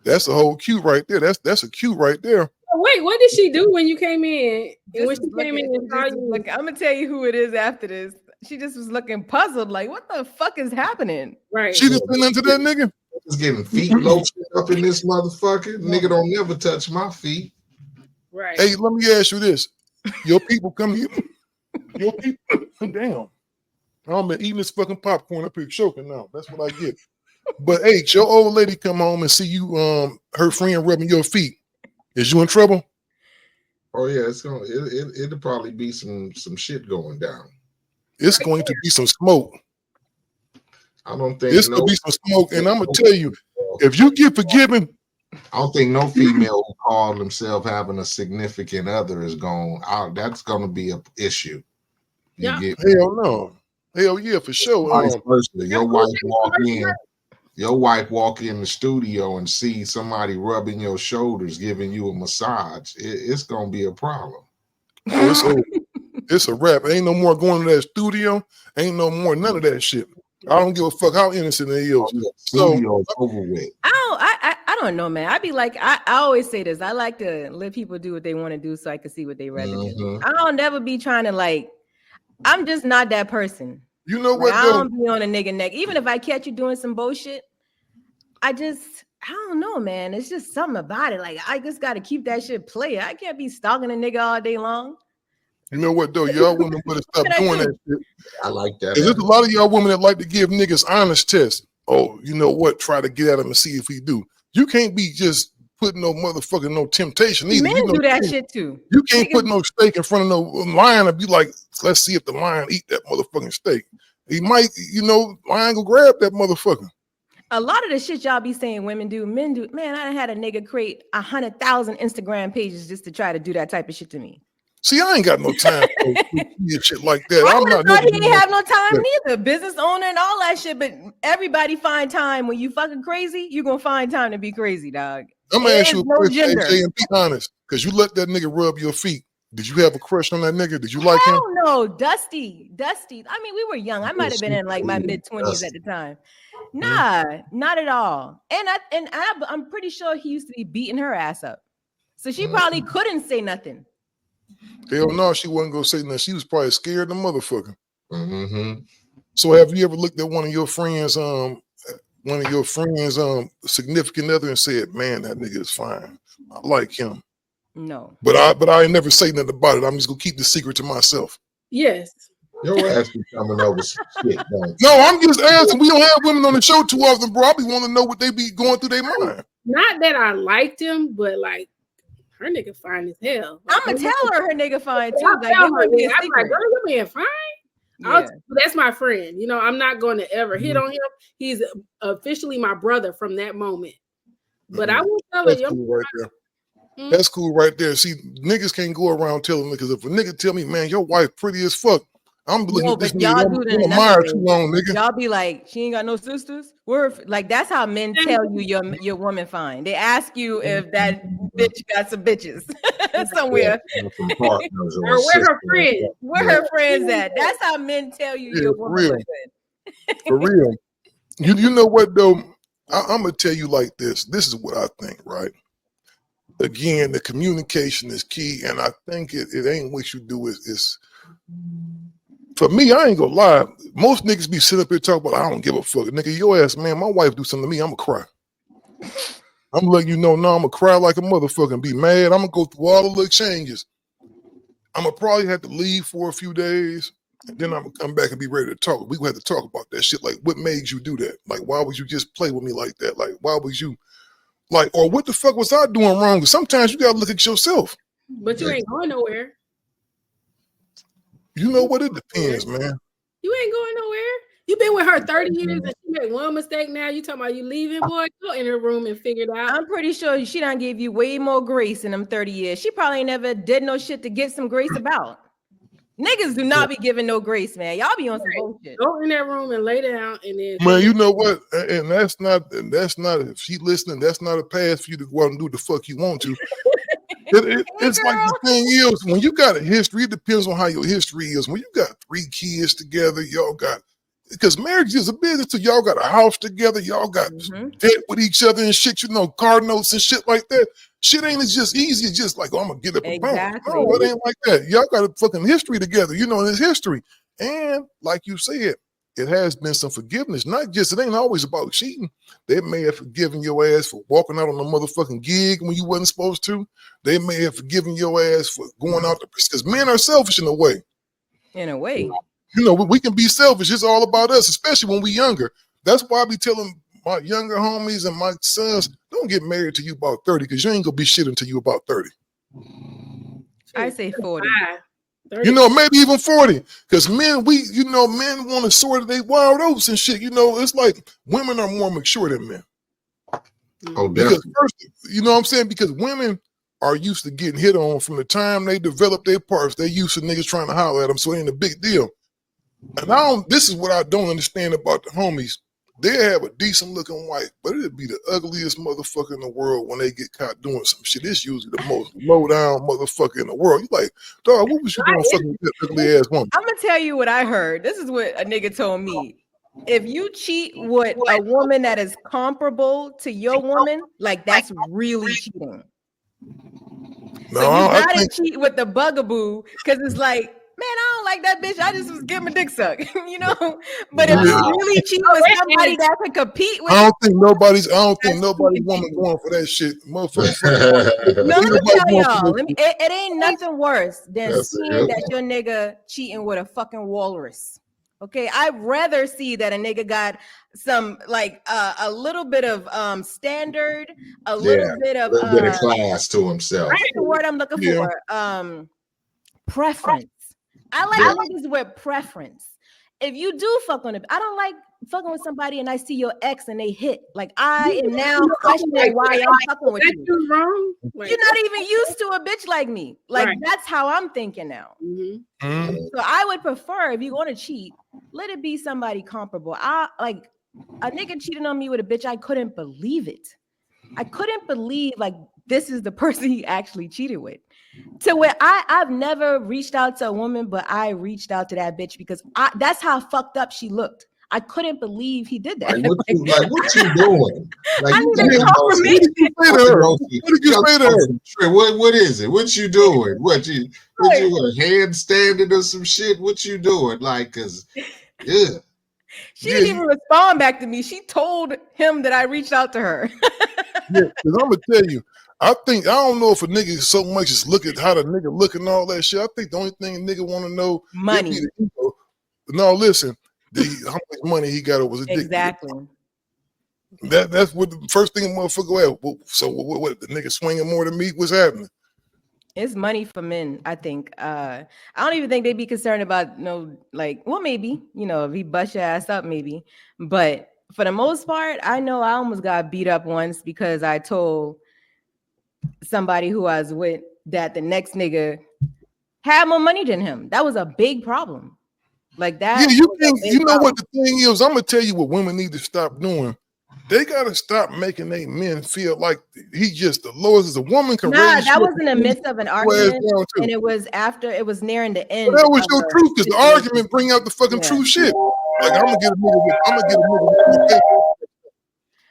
That's a whole cue right there. That's a cue right there. Wait, what did she do when you came in? When she came in and saw you? I'm gonna tell you who it is after this. She just was looking puzzled, like, what the fuck is happening? Right. She just been into that nigga. Just getting feet lotion up in this motherfucker. Nigga don't never touch my feet. Right. Hey, let me ask you this. Your people come here. Your people, damn. I'm been eating this fucking popcorn up here choking now. That's what I get. But hey, your old lady come home and see you, her friend rubbing your feet. Is you in trouble? Oh yeah, it'll probably be some shit going down. It's going to be some smoke. I don't think it's gonna be some smoke, and I'm gonna tell you, if you get forgiven, I don't think no female who call themselves having a significant other is going out. That's gonna be an issue. Yeah. Hell no. Hell yeah, for sure. Your wife walk in the studio and see somebody rubbing your shoulders, giving you a massage. It's gonna be a problem. It's a wrap. Ain't no more going to that studio. Ain't no more none of that shit. I don't give a fuck how innocent it is. So over with. I don't know, man. I be like, I always say this. I like to let people do what they want to do so I can see what they rather do. I don't never be trying to like. I'm just not that person. You know what? I don't be on a nigga neck. Even if I catch you doing some bullshit, I don't know, man. It's just something about it. Like I just got to keep that shit playing. I can't be stalking a nigga all day long. You know what though? Y'all women better stop doing that shit. I like that. There's a lot of y'all women that like to give niggas honest tests. Oh, you know what? Try to get at him and see if he do. You can't be just putting no motherfucking no temptation either. Men do that shit too. You can't put no steak in front of no lion and be like, let's see if the lion eat that motherfucking steak. He might, lion go grab that motherfucker. A lot of the shit y'all be saying women do, men do. Man, I done had a nigga create 100,000 Instagram pages just to try to do that type of shit to me. See, I ain't got no time for shit like that. I I'm would have not. thought he didn't have no time Yeah. neither. Business owner and all that shit. But everybody find time when you fucking crazy. You gonna find time to be crazy, dog. I'm gonna ask you a no question, gender. AJ, and be honest, because you let that nigga rub your feet. Did you have a crush on that nigga? Did you like him? Hell no, Dusty. I mean, we were young. I might have been in like my mid-20s at the time. Nah, not at all. And I'm pretty sure he used to be beating her ass up. So she probably couldn't say nothing. Hell no, she wasn't gonna say nothing. She was probably scared the motherfucker. Mm-hmm. So have you ever looked at one of your friends' significant other and said, "Man, that nigga is fine. I like him." No. But I ain't never say nothing about it. I'm just gonna keep the secret to myself. Yes. Your ass be coming over some shit, man. No, I'm just asking. We don't have women on the show too often, bro. I be wanting to know what they be going through their mind. Not that I liked him, but like her nigga fine as hell. Like, I'm gonna tell her nigga fine too. I'll Like, tell it her, wouldn't be a I'm like, secret. girl, you being fine. Yeah. That's my friend. You know, I'm not going to ever hit on him. He's officially my brother from that moment. But I will tell her, That's cool right there. That's cool right there. See, niggas can't go around telling because if a nigga tell me, man, your wife pretty as fuck, I'm looking at this nigga. I'm admire too long, nigga. Y'all be like, she ain't got no sisters. We're like, that's how men tell you your woman fine. They ask you if that bitch got some bitches somewhere. Or where her friends? Where her friends at? That's how men tell you your woman real. good. For real. You know what though? I'm gonna tell you like this. This is what I think, right? Again, the communication is key, and I think it ain't what you do. Is for me, I ain't gonna lie. Most niggas be sitting up here talking about I don't give a fuck. Nigga, your ass, man, my wife do something to me, I'ma cry. I'm letting you know now, I'ma cry like a motherfucker and be mad. I'm gonna go through all the little changes. I'm gonna probably have to leave for a few days, and then I'm gonna come back and be ready to talk. We gonna have to talk about that shit. Like, what made you do that? Like, why would you just play with me like that? Like, why would you? Like, or what the fuck was I doing wrong? Because sometimes you gotta look at yourself. But you ain't going nowhere. You know what? It depends, man. You ain't going nowhere. You been with her 30 years and she made one mistake. Now you talking about you leaving, boy? Go in her room and figure it out. I'm pretty sure she done gave you way more grace in them 30 years. She probably never did no shit to get some grace about. Niggas do not be giving no grace, man. Y'all be on some bullshit. Go in that room and lay down, and then Man, you know what? And that's not if she listening, that's not a pass for you to go out and do the fuck you want to. It's like the thing is, when you got a history, it depends on how your history is. When you got 3 kids together, y'all got, because marriage is a business, so y'all got a house together, y'all got debt with each other and shit, you know, car notes and shit like that. Shit ain't just easy. It's just like, oh, I'm gonna get up and bounce. No, it ain't like that. Y'all got a fucking history together, you know, and it's history. And like you said, it has been some forgiveness. Not just, it ain't always about cheating. They may have forgiven your ass for walking out on a motherfucking gig when you wasn't supposed to. They may have forgiven your ass for going out because men are selfish in a way. In a way. You know, we can be selfish. It's all about us, especially when we younger. That's why I be telling my younger homies and my sons, don't get married till you about 30, because you ain't gonna be shit until you about 30. I say 40. 30. You know, maybe even 40. Because men want to sort their wild oats and shit. You know, it's like women are more mature than men. Oh, because first, you know what I'm saying? Because women are used to getting hit on from the time they develop their parts. They used to niggas trying to holler at them, so it ain't a big deal. And this is what I don't understand about the homies. They have a decent looking wife, but it'd be the ugliest motherfucker in the world when they get caught doing some shit. It's usually the most low down motherfucker in the world. You like, dog, what was you doing fucking with that ugly ass woman? I'm gonna tell you what I heard. This is what a nigga told me. If you cheat with a woman that is comparable to your woman, like that's really cheating. No, so you gotta cheat with the bugaboo, because it's like, man, I don't like that bitch. I just was getting my dick sucked, you know. But if you really cheat with somebody that can compete with, I don't think nobody's woman going for that shit, motherfucker. No, let me tell y'all. It ain't nothing worse than seeing that your nigga cheating with a fucking walrus. Okay, I'd rather see that a nigga got some like a little bit of standard, a little bit of class to himself. That's the word I'm looking for. Preference. I like niggas with preference. If you do fuck on it, I don't like fucking with somebody and I see your ex and they hit. Like I am now questioning why I'm fucking with you. You wrong. Like, You're not even used to a bitch like me. Like Right. that's how I'm thinking now. Mhm. So I would prefer if you're gonna cheat, let it be somebody comparable. I like a nigga cheating on me with a bitch. I couldn't believe it. I couldn't believe like this is the person he actually cheated with. To where I've never reached out to a woman, but I reached out to that bitch because that's how fucked up she looked. I couldn't believe he did that. What you doing? Like, I you need a got confirmation. What did you say to her? What is it? What you doing? What you handstanding or some shit? What you doing? Like, cause yeah. She didn't even respond back to me. She told him that I reached out to her. Yeah, because I'm gonna tell you, I don't know if a nigga so much as look at how the nigga look and all that shit. I think the only thing a nigga want to know money. No, listen, how much money he got over his dick. Exactly. That's what the first thing a motherfucker had. Well, so what? The nigga swinging more than me? What's happening? It's money for men, I think. I don't even think they'd be concerned about maybe, if he bust your ass up, maybe. But for the most part, I know I almost got beat up once because I told somebody who I was with that the next nigga had more money than him. That was a big problem. Like that. Yeah, you know what the thing is? I'm gonna tell you what women need to stop doing. They gotta stop making their men feel like he just the lowest as a woman can raise. That was in the midst of an argument, and it was nearing the end. Well, that was your truth, because the argument bring out the fucking true shit. Like I'm gonna get a nigga.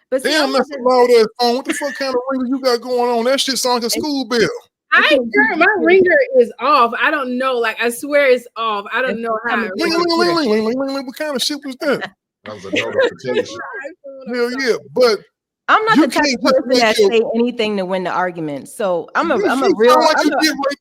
But damn, that's a loud ass phone. What the fuck kind of ringer you got going on? That shit sounds like a school bell. I ain't sure my ringer is off. I don't know. Like I swear it's off. I don't know how. What kind of shit was that? That was a notification. Hell yeah, but I'm not the type of person that say anything to win the argument. So I'm a real. Like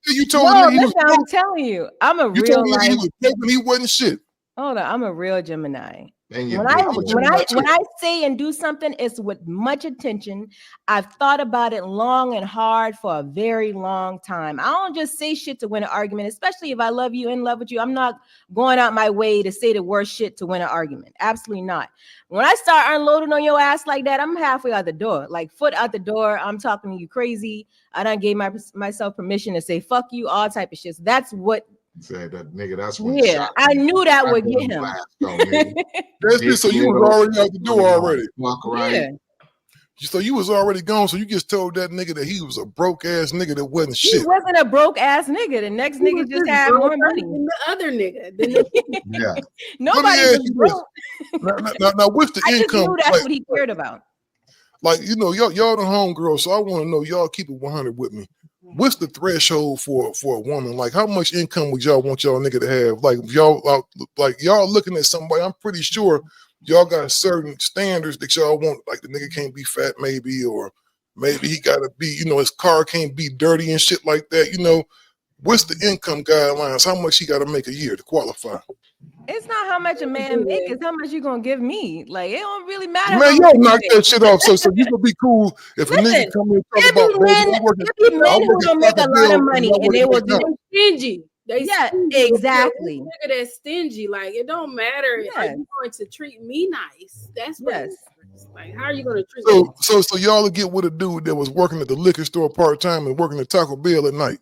you told me he was. I'm telling you, I'm a real. You told me he was broken. He wasn't shit. Hold on, I'm a real Gemini. When I say and do something, it's with much attention. I've thought about it long and hard for a very long time. I don't just say shit to win an argument, especially if I love you, in love with you. I'm not going out my way to say the worst shit to win an argument. Absolutely not. When I start unloading on your ass like that, I'm halfway out the door, like foot out the door. I'm talking to you crazy. I done gave myself permission to say fuck you, all type of shit. So that's what. Said that nigga. That's when. Yeah, I knew that would get him. That's it. So you was already out the door already. Yeah. So you was already gone. So you just told that nigga that he was a broke ass nigga that wasn't shit. He wasn't a broke ass nigga. The next nigga just had more money than the other nigga. Yeah. Nobody was broke. Now, what's the income? Just knew that's what he cared about. Like, y'all the homegirls. So I want to know, y'all keep it 100 with me. What's the threshold for a woman? Like, how much income would y'all want y'all nigga to have? Like, y'all looking at somebody, I'm pretty sure y'all got certain standards that y'all want. Like, the nigga can't be fat, maybe, or maybe he got to be, his car can't be dirty and shit like that. What's the income guidelines? How much he got to make a year to qualify? It's not how much a man make, it's how much you gonna give me. Like, it don't really matter. Man, y'all knock that shit off. So you gonna be cool if a nigga come in and talk about men who don't make a lot of money and they will do stingy. Exactly. Nigga that's stingy. Like, it don't matter. Yes. Are you going to treat me nice? That's what like, how are you going to treat me? So y'all will get with a dude that was working at the liquor store part-time and working at Taco Bell at night.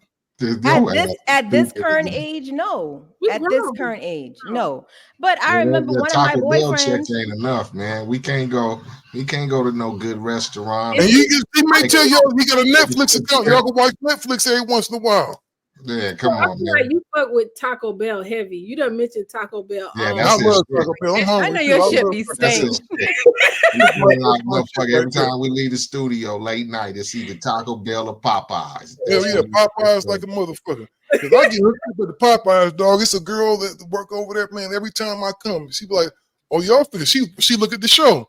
At this current age, no. At this current age, no. But I remember one of my boyfriends. Checks ain't enough, man. We can't go to no good restaurant. And he may tell y'all he got a Netflix account. Y'all can watch Netflix every once in a while. Yeah, come on, man. Like you fuck with Taco Bell heavy. You done mentioned Taco Bell. Yeah, I love Taco Bell. I know your shit be stained. Every time we leave the studio late night, it's either Taco Bell or Popeyes. Hell yeah, Popeyes like a motherfucker. Because I get hooked up with the Popeyes, dog. It's a girl that work over there, man. Every time I come, she be like, "Oh, y'all finish." She look at the show.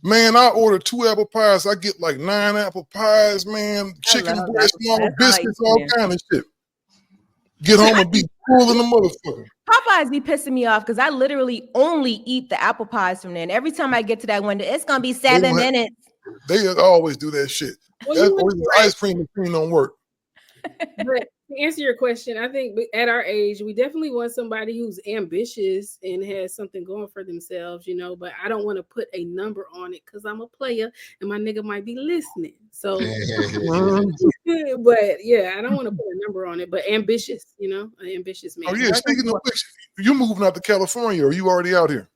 Man, I order 2 apple pies. I get like 9 apple pies, man. Chicken breast, small biscuits, all kind of shit. Get home and be cool in the motherfucker. Popeyes be pissing me off because I literally only eat the apple pies from there. And every time I get to that window, it's gonna be 7 minutes. They always do that shit. That's the ice cream machine don't work. But To answer your question, I think at our age, we definitely want somebody who's ambitious and has something going for themselves, you know. But I don't want to put a number on it because I'm a player and my nigga might be listening. So, but yeah, I don't want to put a number on it. But ambitious, you know, an ambitious man. Oh yeah, speaking of which, you moving out to California, or you already out here?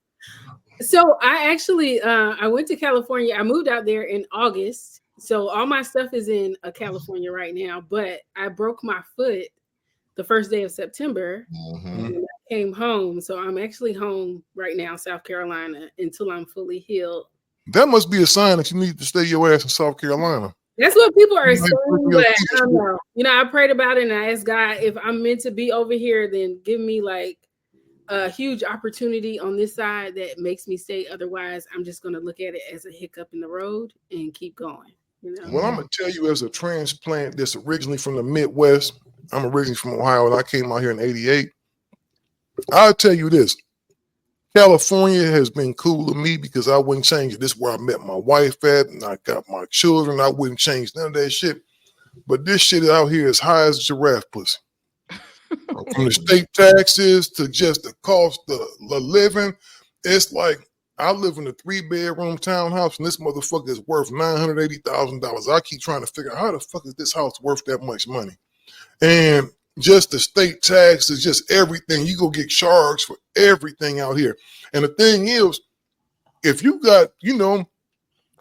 So I actually I went to California. I moved out there in August. So all my stuff is in California right now, but I broke my foot the first day of September and I came home. So I'm actually home right now, South Carolina, until I'm fully healed. That must be a sign that you need to stay your ass in South Carolina. That's what people are saying, but I don't know. You know, I prayed about it and I asked God, if I'm meant to be over here, then give me like a huge opportunity on this side that makes me stay. Otherwise, I'm just going to look at it as a hiccup in the road and keep going. You know? Well, I'm going to tell you, as a transplant that's originally from the Midwest, I'm originally from Ohio, and I came out here in '88. I'll tell you this. California has been cool to me because I wouldn't change it. This is where I met my wife at, and I got my children. I wouldn't change none of that shit. But this shit out here is high as giraffe pussy. From the state taxes to just the cost of living, it's like I live in a 3-bedroom townhouse, and this motherfucker is worth $980,000. I keep trying to figure out how the fuck is this house worth that much money? And just the state taxes, just everything. You go get charged for everything out here. And the thing is, if you got, you know,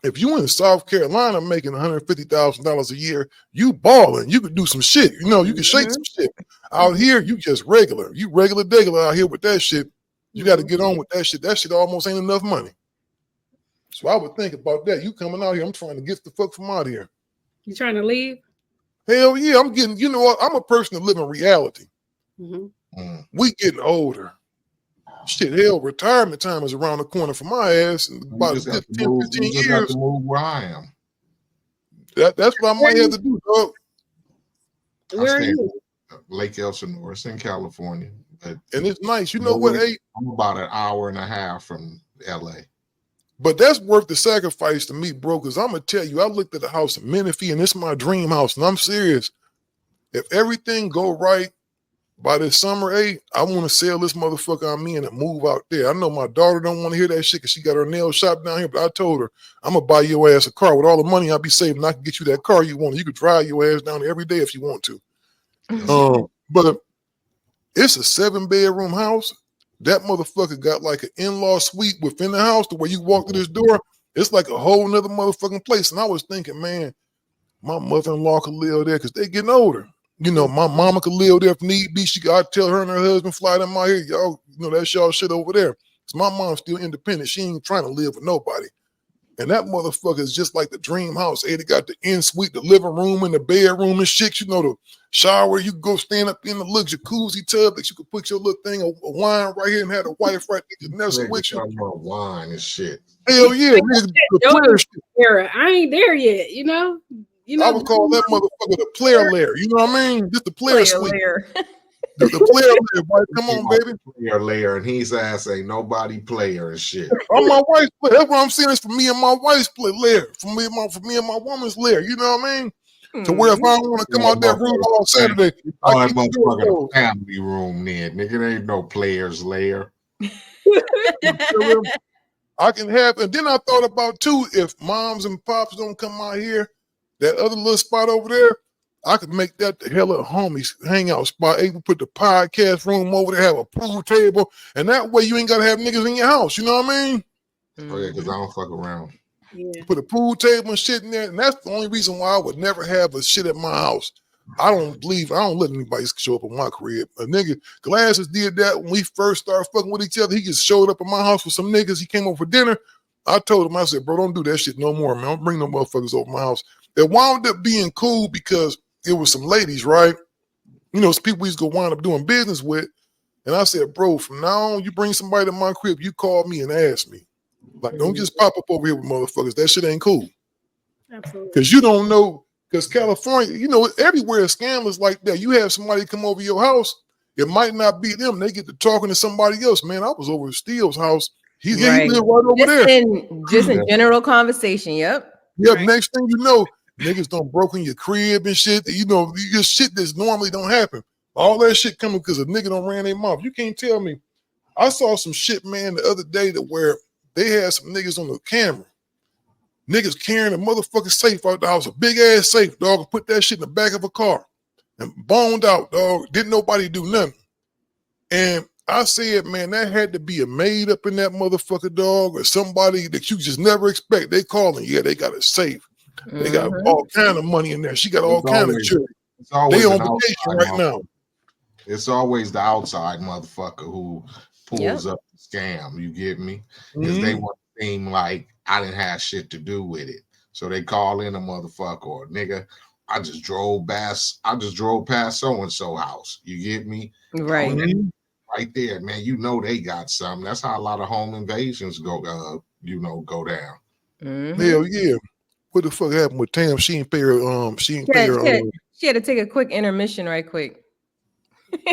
if you in South Carolina making $150,000 a year, you balling. You could do some shit. You know, you can shake some shit. Out here, you just regular. You regular out here with that shit. You got to get on with that shit. That shit almost ain't enough money. So I would think about that. You coming out here, I'm trying to get the fuck from out here. You trying to leave? Hell yeah, I'm getting, you know what? I'm a person that live in reality. We getting older. Shit, hell, retirement time is around the corner for my ass in about 10, 15 years. Have to move where I am. That's what I might have to do, dog. Where are you? Lake Elsinore, it's in California. And it's nice. You know what, hey? I'm about an hour and a half from LA. But that's worth the sacrifice to me, bro, because I'm going to tell you, I looked at the house in Menifee, and it's my dream house, and I'm serious. If everything go right by this summer, I want to sell this motherfucker on me and move out there. I know my daughter don't want to hear that shit because she got her nail shop down here, but I told her, I'm going to buy your ass a car. With all the money I'll be saving, I can get you that car you want. You could drive your ass down there every day if you want to. But it's a 7-bedroom house. That motherfucker got like an in-law suite within the house to where you walk through this door. It's like a whole nother motherfucking place. And I was thinking, man, my mother-in-law could live there because they getting older. You know, my mama could live there if need be. I'd tell her and her husband, fly them out here. Y'all, you know, that's y'all shit over there. Because my mom's still independent. She ain't trying to live with nobody. And that motherfucker is just like the dream house. They got the in-suite, the living room, and the bedroom and shit. You know, the shower, you go stand up in the little jacuzzi tub that you could put your little thing of wine right here and have a wife right there just nestle with you. About wine and shit. Hell yeah. Era. I ain't there yet, you know? I would call that motherfucker the player lair. You know what I mean? Just the player suite. The player lair, boy. Come on, baby. Player lair, and his ass ain't nobody player and shit. On my wife's lair. That's what I'm saying. It's for me and my wife's lair. For me and my woman's lair. You know what I mean? To where if I don't want to come out that room all Saturday, I keep motherfucking family room then. Nigga, there ain't no player's lair. I can have, and then I thought about too, if moms and pops don't come out here, that other little spot over there, I could make that the hell of a homies hangout spot. Able to put the podcast room over there, have a pool table, and that way you ain't gotta have niggas in your house. You know what I mean? Oh yeah, because I don't fuck around. Yeah. Put a pool table and shit in there, and that's the only reason why I would never have a shit at my house. I don't let anybody show up in my crib. A nigga, Glasses did that when we first started fucking with each other. He just showed up at my house with some niggas. He came over for dinner. I told him, I said, bro, don't do that shit no more, man. Don't bring no motherfuckers over my house. It wound up being cool because it was some ladies, right? You know, it's people we used to go wind up doing business with. And I said, bro, from now on, you bring somebody to my crib, you call me and ask me. Like, don't just pop up over here with motherfuckers. That shit ain't cool. Absolutely. Because you don't know, because California, you know, everywhere scammers like that. You have somebody come over your house, it might not be them. They get to talking to somebody else. Man, I was over at Steele's house. He lived right over there. Just in general conversation, yep. Yep, right. Next thing you know, Niggas done broken your crib and shit. You know, just shit that's normally don't happen. All that shit coming because a nigga done ran their mouth. You can't tell me. I saw some shit, man, the other day that where they had some niggas on the camera. Niggas carrying a motherfucking safe out the house, a big ass safe, dog, and put that shit in the back of a car and boned out, dog. Didn't nobody do nothing. And I said, man, that had to be a maid up in that motherfucker, dog, or somebody that you just never expect. They calling, yeah, they got a safe. They got all kind of money in there. She got all kind of children. They on vacation right now. It's always the outside motherfucker who pulls up the scam. You get me? Because they want to seem like I didn't have shit to do with it. So they call in a motherfucker or nigga. I just drove past so and so house. You get me? Right. Right there, man. You know they got something. That's how a lot of home invasions go. Go down. Hell yeah. What the fuck happened with Tam? She ain't pay her. She had to take a quick intermission right quick.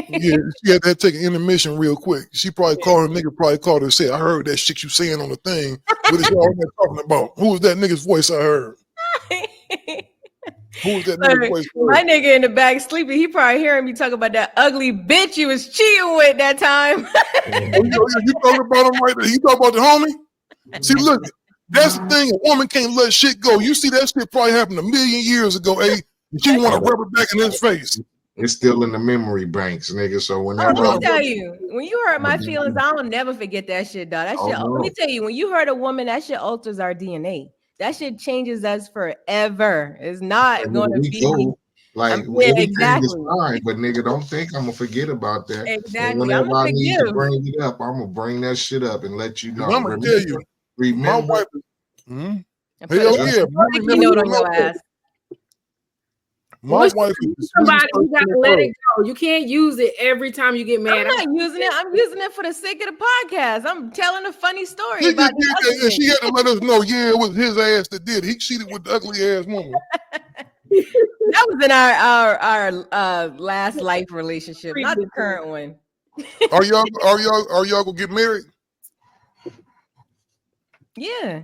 Yeah, she had to take an intermission real quick. She probably called her nigga, probably called her and said, I heard that shit you saying on the thing. What is y'all talking about? Who was that nigga's voice I heard? Who was that nigga's voice? My nigga in the back sleeping, he probably hearing me talk about that ugly bitch you was cheating with that time. You talking about him right there? You talking about the homie? See, look, that's the thing. A woman can't let shit go. You see that shit probably happened 1,000,000 years ago, eh? She want to rub it back in his face. It's still in the memory banks, nigga. So whenever let me tell you, when you hurt my feelings, I'll never forget that shit, dog. That shit. Let me tell you, when you hurt a woman, that shit alters our DNA. That shit changes us forever. It's not going to be like exactly. Is fine, but nigga, don't think I'm gonna forget about that. Exactly. Whenever I need to bring it up, I'm gonna bring that shit up and let you know. I'm gonna tell you, remember. My wife, hell yeah, note on your ass. My wife is somebody who got to let it go. You can't use it every time you get mad. I'm not using it. I'm using it for the sake of the podcast. I'm telling a funny story. She had to let us know, yeah, it was his ass that did. He cheated with the ugly ass woman. That was in our last life relationship, not the current one. Are y'all gonna get married? Yeah.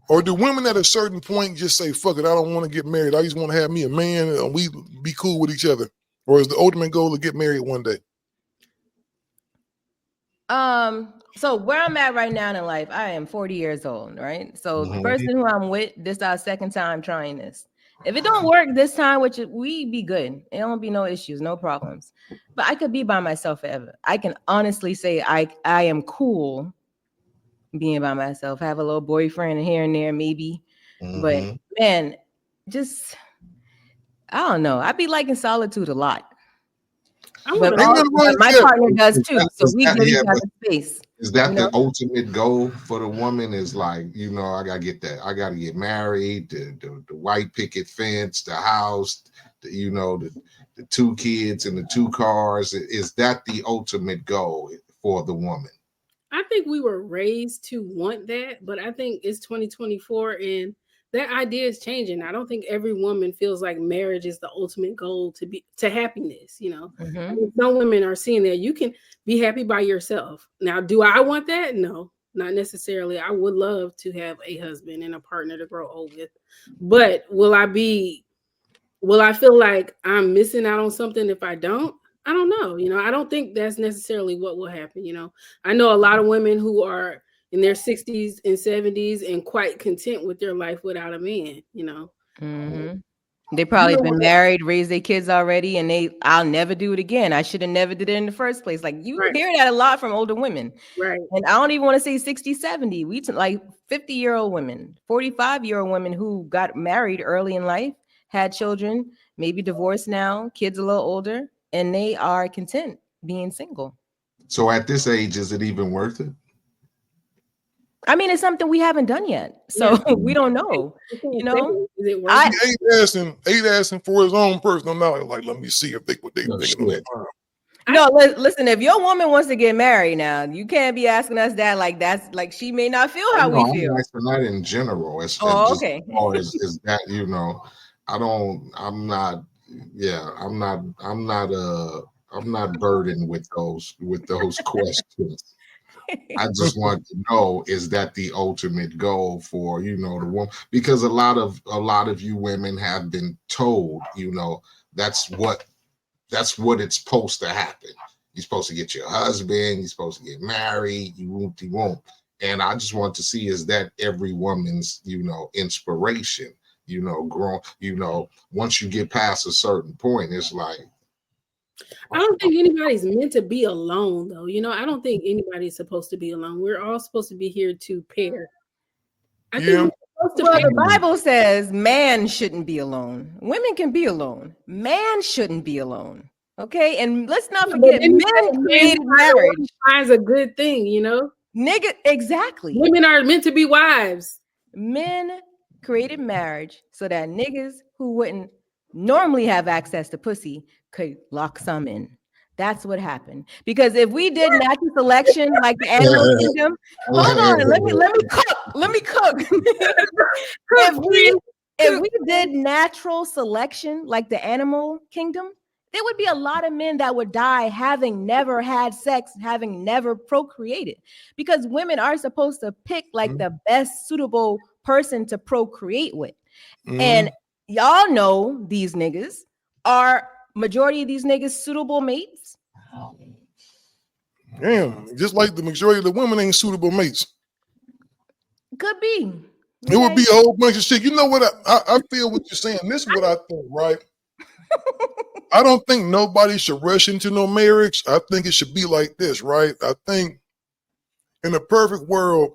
Or do women at a certain point just say, fuck it, I don't want to get married. I just want to have me a man and we be cool with each other? Or is the ultimate goal to get married one day? So where I'm at right now in life, I am 40 years old, right? So the person who I'm with, this is our second time trying this. If it don't work this time, which we be good. It don't be no issues, no problems. But I could be by myself forever. I can honestly say I am cool being by myself, have a little boyfriend here and there, maybe. But man, just I don't know. I be liking solitude a lot. But my partner does too. So we give each other space. Is that the ultimate goal for the woman? Is like, I gotta get that. I gotta get married, the white picket fence, the house, the 2 kids and the 2 cars. Is that the ultimate goal for the woman? I think we were raised to want that, but I think it's 2024 and that idea is changing. I don't think every woman feels like marriage is the ultimate goal to happiness. I mean, some women are seeing that you can be happy by yourself. Now, do I want that? No, not necessarily. I would love to have a husband and a partner to grow old with, but will I feel like I'm missing out on something if I don't? I don't know. I don't think that's necessarily what will happen. I know a lot of women who are in their 60s and 70s and quite content with their life without a man, They probably been married, raised their kids already, and I'll never do it again. I should have never did it in the first place. Like you hear that a lot from older women. Right. And I don't even want to say 60, 70. We like 50-year-old women, 45-year-old women who got married early in life, had children, maybe divorced now, kids a little older, and they are content being single. So at this age, is it even worth it? I mean, it's something we haven't done yet, so we don't know. Is it worth it? Ain't asking for his own personal knowledge. Like, let me see if what they thinking. No, listen. If your woman wants to get married now, you can't be asking us that. Like that's like she may not feel how we feel. I'm asking that in general. Okay. Is that I'm not I'm not burdened with those questions. I just want to know, is that the ultimate goal for, the woman? Because a lot of you women have been told, that's what it's supposed to happen. You're supposed to get your husband, you're supposed to get married, you won't. And I just want to see, is that every woman's, inspiration, growing, once you get past a certain point, it's like, I don't think anybody's meant to be alone, though. I don't think anybody's supposed to be alone. We're all supposed to be here to pair. I think we're supposed to Well, pair. the Bible says man shouldn't be alone. Women can be alone. Man shouldn't be alone. Okay, and let's not forget, men created marriage. Is a good thing, Nigga, exactly. Women are meant to be wives. Men created marriage so that niggas who wouldn't normally have access to pussy could lock some in. That's what happened. Because if we did natural selection like the animal kingdom, hold on, let me cook. if we did natural selection like the animal kingdom, there would be a lot of men that would die having never had sex, having never procreated. Because women are supposed to pick like the best suitable person to procreate with. And y'all know these niggas are majority of these niggas suitable mates. Damn, just like the majority of the women ain't suitable mates. Could be. It would be a whole bunch of shit. You know what? I feel what you're saying. This is what I think, right? I don't think nobody should rush into no marriage. I think it should be like this, right? I think in a perfect world,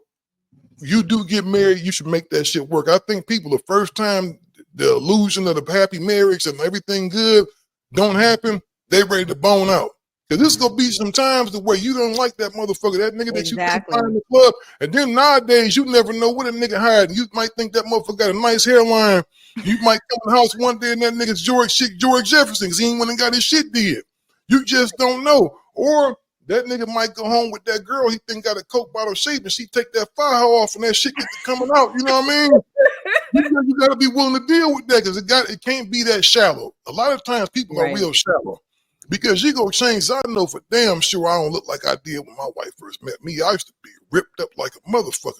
you do get married, you should make that shit work. I think people, the first time the illusion of the happy marriage and everything good don't happen, they ready to bone out. Because this is going to be some times where you don't like that motherfucker, that nigga that you can't find in the club. And then nowadays, you never know what a nigga hiding. You might think that motherfucker got a nice hairline. You might come in the house one day and that nigga's George Jefferson because he ain't went and got his shit did. You just don't know. Or that nigga might go home with that girl he think got a Coke bottle shape and she take that fire off and that shit gets coming out. You know what I mean? You got to be willing to deal with that because it can't be that shallow. A lot of times people are real shallow. Because you go change, I know for damn sure I don't look like I did when my wife first met me. I used to be ripped up like a motherfucker,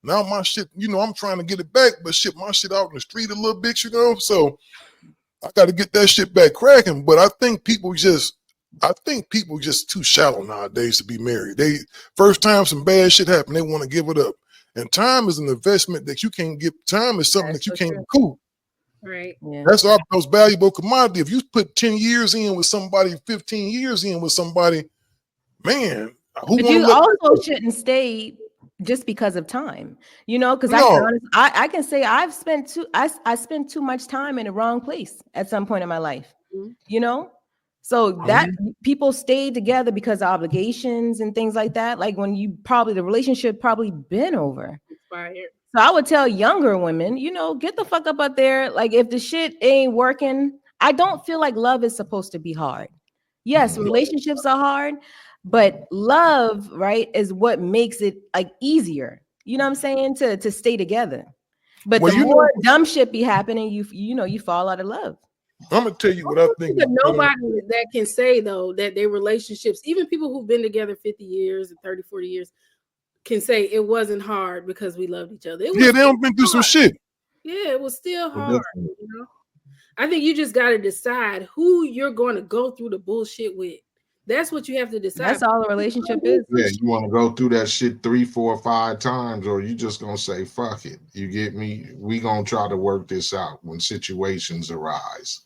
Now my shit, I'm trying to get it back, but shit, my shit out in the street a little bit, So I got to get that shit back cracking. But I think people just too shallow nowadays to be married. They first time some bad shit happen, they want to give it up. And time is an investment that you can't give. Time is something that you can't recoup. Right. Yeah. That's our most valuable commodity. If you put 10 years in with somebody, 15 years in with somebody, man, but you also shouldn't stay just because of time, because I can say I spent too much time in the wrong place at some point in my life, So that people stayed together because of obligations and things like that. Like when the relationship probably been over. Expired. So I would tell younger women, get the fuck up out there. Like if the shit ain't working, I don't feel like love is supposed to be hard. Yes, relationships are hard, but love, right, is what makes it like easier. You know what I'm saying? To stay together. But the more dumb shit be happening, you fall out of love. I'm gonna tell you what I think. Nobody that can say though that their relationships, even people who've been together 50 years and 30, 40 years, can say it wasn't hard because we loved each other. They don't been through some shit. Yeah, it was still hard. I think you just got to decide who you're going to go through the bullshit with. That's what you have to decide. That's all a relationship is. Yeah, you want to go through that shit 3, 4, 5 times, or you just gonna say fuck it. You get me? We gonna try to work this out when situations arise.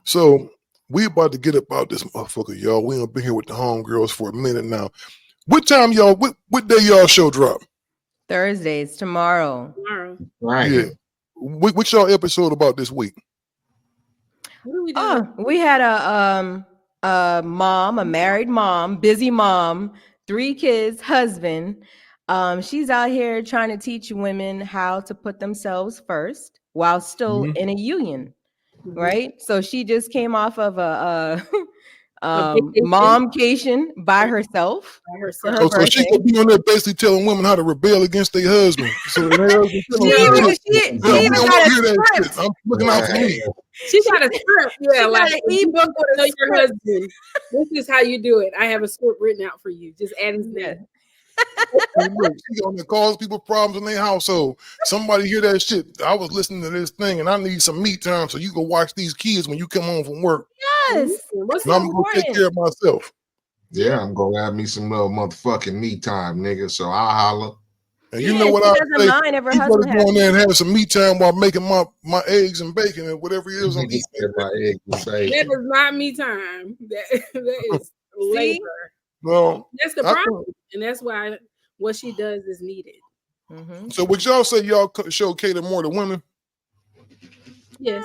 So we about to get about this motherfucker, y'all. We gonna be here with the homegirls for a minute now. What time y'all? What day y'all show drop? Thursdays, tomorrow. Right. Yeah. What's y'all episode about this week? What do we do? We had a mom, a married mom, busy mom, 3 kids, husband. She's out here trying to teach women how to put themselves first while still in a union, right? So she just came off of vacation. momcation by herself. By For herself. her Oh, so she birthday. could be on there basically telling women how to rebel against their husband. So their husband tell She them, even, "Yeah, she we don't even want got to a hear that shit. script. I'm looking out for me." She got a script. She Yeah, got like an if you ebook with a tell your script. husband, this is how you do it. I have a script written out for you. Just add his Yeah. name. Hey, look, she on there cause people problems in their household. Somebody hear that shit. I was listening to this thing and I need some me time, so you go watch these kids when you come home from work. Yes. What's And I'm gonna take care of myself. Yeah, I'm gonna have me some little motherfucking me time, nigga. So I'll holler. And Yeah, you know what I she doesn't say? mind if her You better husband go has in there and have some me time while making my eggs and bacon and whatever it is I'm Nigga eating. said my egg was That bacon. is not me time. That is labor. Well, That's the I problem, and that's why what she does is needed. Mm-hmm. so would y'all say y'all show cater more to women? Yes.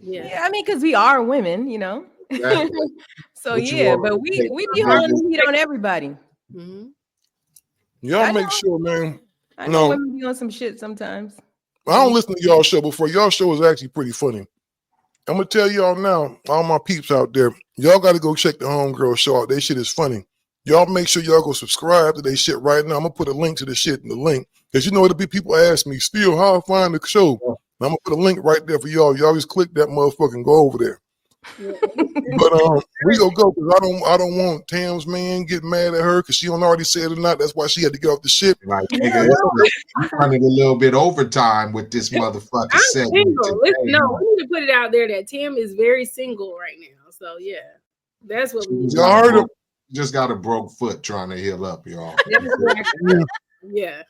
Yeah. Yeah, I mean, because we are women, you know. Exactly. So What you yeah, want but to we take be the holding biggest- the heat on everybody. Mm-hmm. Y'all I make know. sure, man. I know No, women be on some shit sometimes. I don't listen to y'all show before. Y'all show is actually pretty funny. I'm gonna tell y'all now, all my peeps out there, y'all got to go check the Homegirl show out. They shit is funny. Y'all make sure y'all go subscribe to they shit right now. I'm gonna put a link to the shit in the link because you know it'll be people ask me still how I find the show. I'm gonna put a link right there for y'all. Y'all just click that motherfucker and go over there. Yeah. But we gonna go because I don't want Tam's man get mad at her because she don't already said it or not. That's why she had to get off the ship. Like, nigga, you running a little bit overtime with this motherfucker. I'm segment single. today, Listen, no, huh? we need to put it out there that Tim is very single right now. So yeah, that's what we need. Y'all heard him. Just got a broke foot trying to heal up, y'all. Yeah.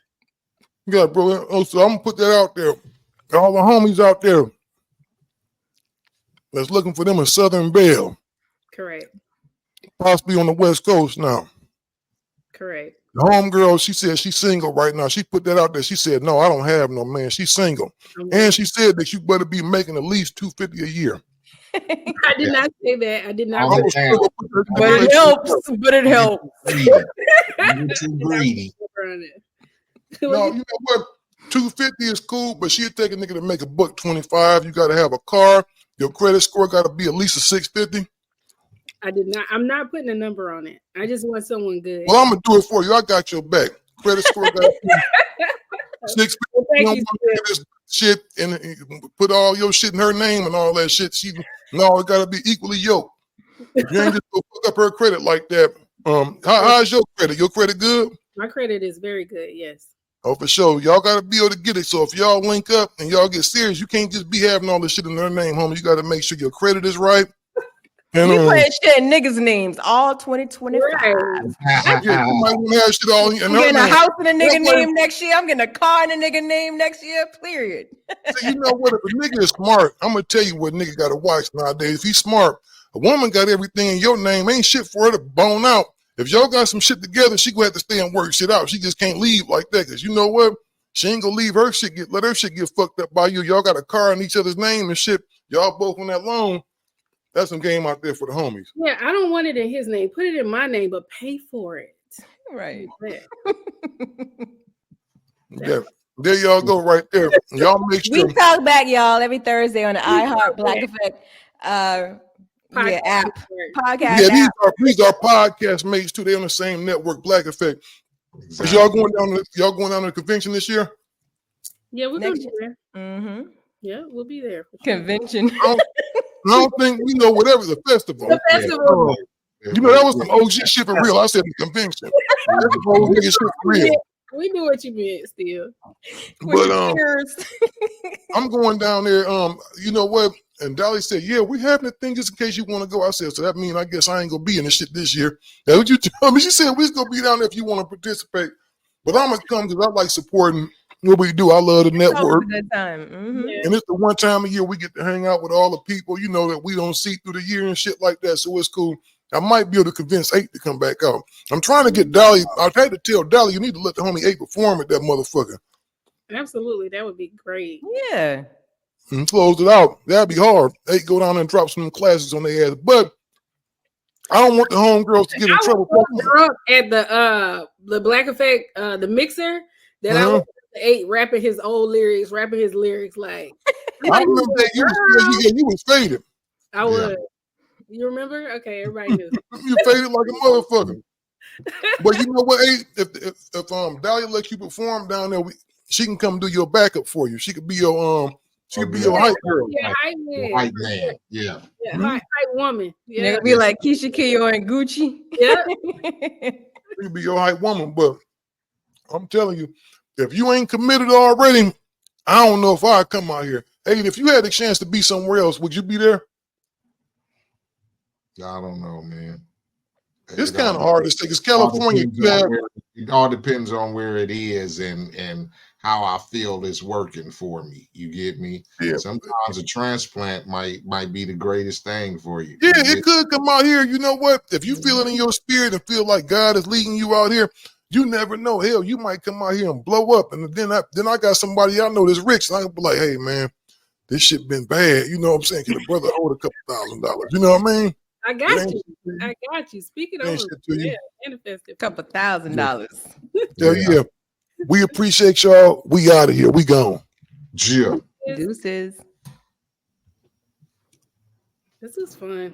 Yeah, bro. Oh, so I'm gonna put that out there. All the homies out there that's looking for them a Southern Belle, Correct. possibly on the West Coast now. Correct. The homegirl, she said she's single right now. She put that out there. She said, "No, I don't have no man. She's single." And she said that you better be making at least $250 a year. I did not say that. I did not. I'm say down. But it helps. But it helps. You're too greedy. No, you know what? 250 is cool, but she'll take a nigga to make a $125. You got to have a car. Your credit score got to be at least a 650. I did not. I'm not putting a number on it. I just want someone good. Well, I'm gonna do it for you. I got your back. Credit score got to be 650. Well, You thank don't you. want to do this shit and put all your shit in her name and all that shit. No, it got to be equally yoked. You ain't just gonna fuck up her credit like that. How's your credit? Your credit good? My credit is very good. Yes. Oh, for sure. Y'all got to be able to get it. So if y'all link up and y'all get serious, you can't just be having all this shit in her name, homie. You got to make sure your credit is right. And We putting shit in niggas' names all 2025. Right. yeah, you might want to have shit all in I'm her getting a name. house in a nigga That's why- name next year. I'm getting a car in a nigga name next year. Period. So you know what? If a nigga is smart, I'm gonna tell you what nigga got to watch nowadays. If he's smart, a woman got everything in your name. Ain't shit for her to bone out. If y'all got some shit together, she gonna have to stay and work shit out. She just can't leave like that. Cause you know what? She ain't gonna leave her shit let her shit get fucked up by you. Y'all got a car in each other's name and shit. Y'all both on that loan. That's some game out there for the homies. Yeah, I don't want it in his name. Put it in my name, but pay for it. Right. Yeah. There y'all go right there. Y'all make sure. We talk back, y'all, every Thursday on the EIHT Black Effect app. Podcast Yeah, app. these are podcast mates too. They on the same network, Black Effect. Exactly. Is y'all going down to the convention this year? Yeah, we're gonna Next be there. Mm-hmm. Yeah, we'll be there. Convention. I don't think we know whatever the festival. The festival. You know, that was some OG shit for real. I said the convention. That's some OG shit for real. We knew what you meant still. But I'm going down there. You know what? And Dolly said, "Yeah, we having a thing just in case you want to go." I said, "So that means I guess I ain't gonna be in this shit this year." That's what you tell me. She said, "We're gonna be down there if you want to participate." But I'm gonna come because I like supporting what we do. I love the network. A good time. Mm-hmm. Yeah. And it's the one time a year we get to hang out with all the people, you know, that we don't see through the year and shit like that. So it's cool. I might be able to convince 8 to come back out. I'm trying to get Dolly. I've had to tell Dolly, you need to let the homie 8 perform at that motherfucker. Absolutely, that would be great. Yeah. And close it out. That'd be hard. 8 go down there and drop some classes on their ass. But I don't want the homegirls to get in trouble. Drunk at the Black Effect, the mixer that I was 8 rapping his old lyrics, rapping his lyrics like. I remember that you was faded. I would. You remember? Okay, everybody knew. You faded like a motherfucker. But you know what? Hey, if Dahlia lets you perform down there, she can come do your backup for you. She could be your hype girl. Yeah, hype man. Hype man. Yeah. Yeah, hype woman. They're Yeah. gonna be like Keisha Kiyo and Gucci. Yeah. You be your hype woman, but I'm telling you, if you ain't committed already, I don't know if I'd come out here. Hey, if you had the chance to be somewhere else, would you be there? I don't know, man. It's kind of hard to say because California, it all depends on where it is and how I feel it's working for me. You get me? Yeah. Sometimes a transplant might be the greatest thing for you. Yeah, it could come out here. You know what? If you feel it in your spirit and feel like God is leading you out here, you never know. Hell, you might come out here and blow up. And then I got somebody I know that's rich. And I can be like, hey, man, this shit been bad. You know what I'm saying? Can a brother hold a couple $1,000s? You know what I mean? I got you. Speaking of manifested. Couple $1,000. Yeah. We appreciate y'all. We out of here. We gone. Yeah. Deuces. This was fun.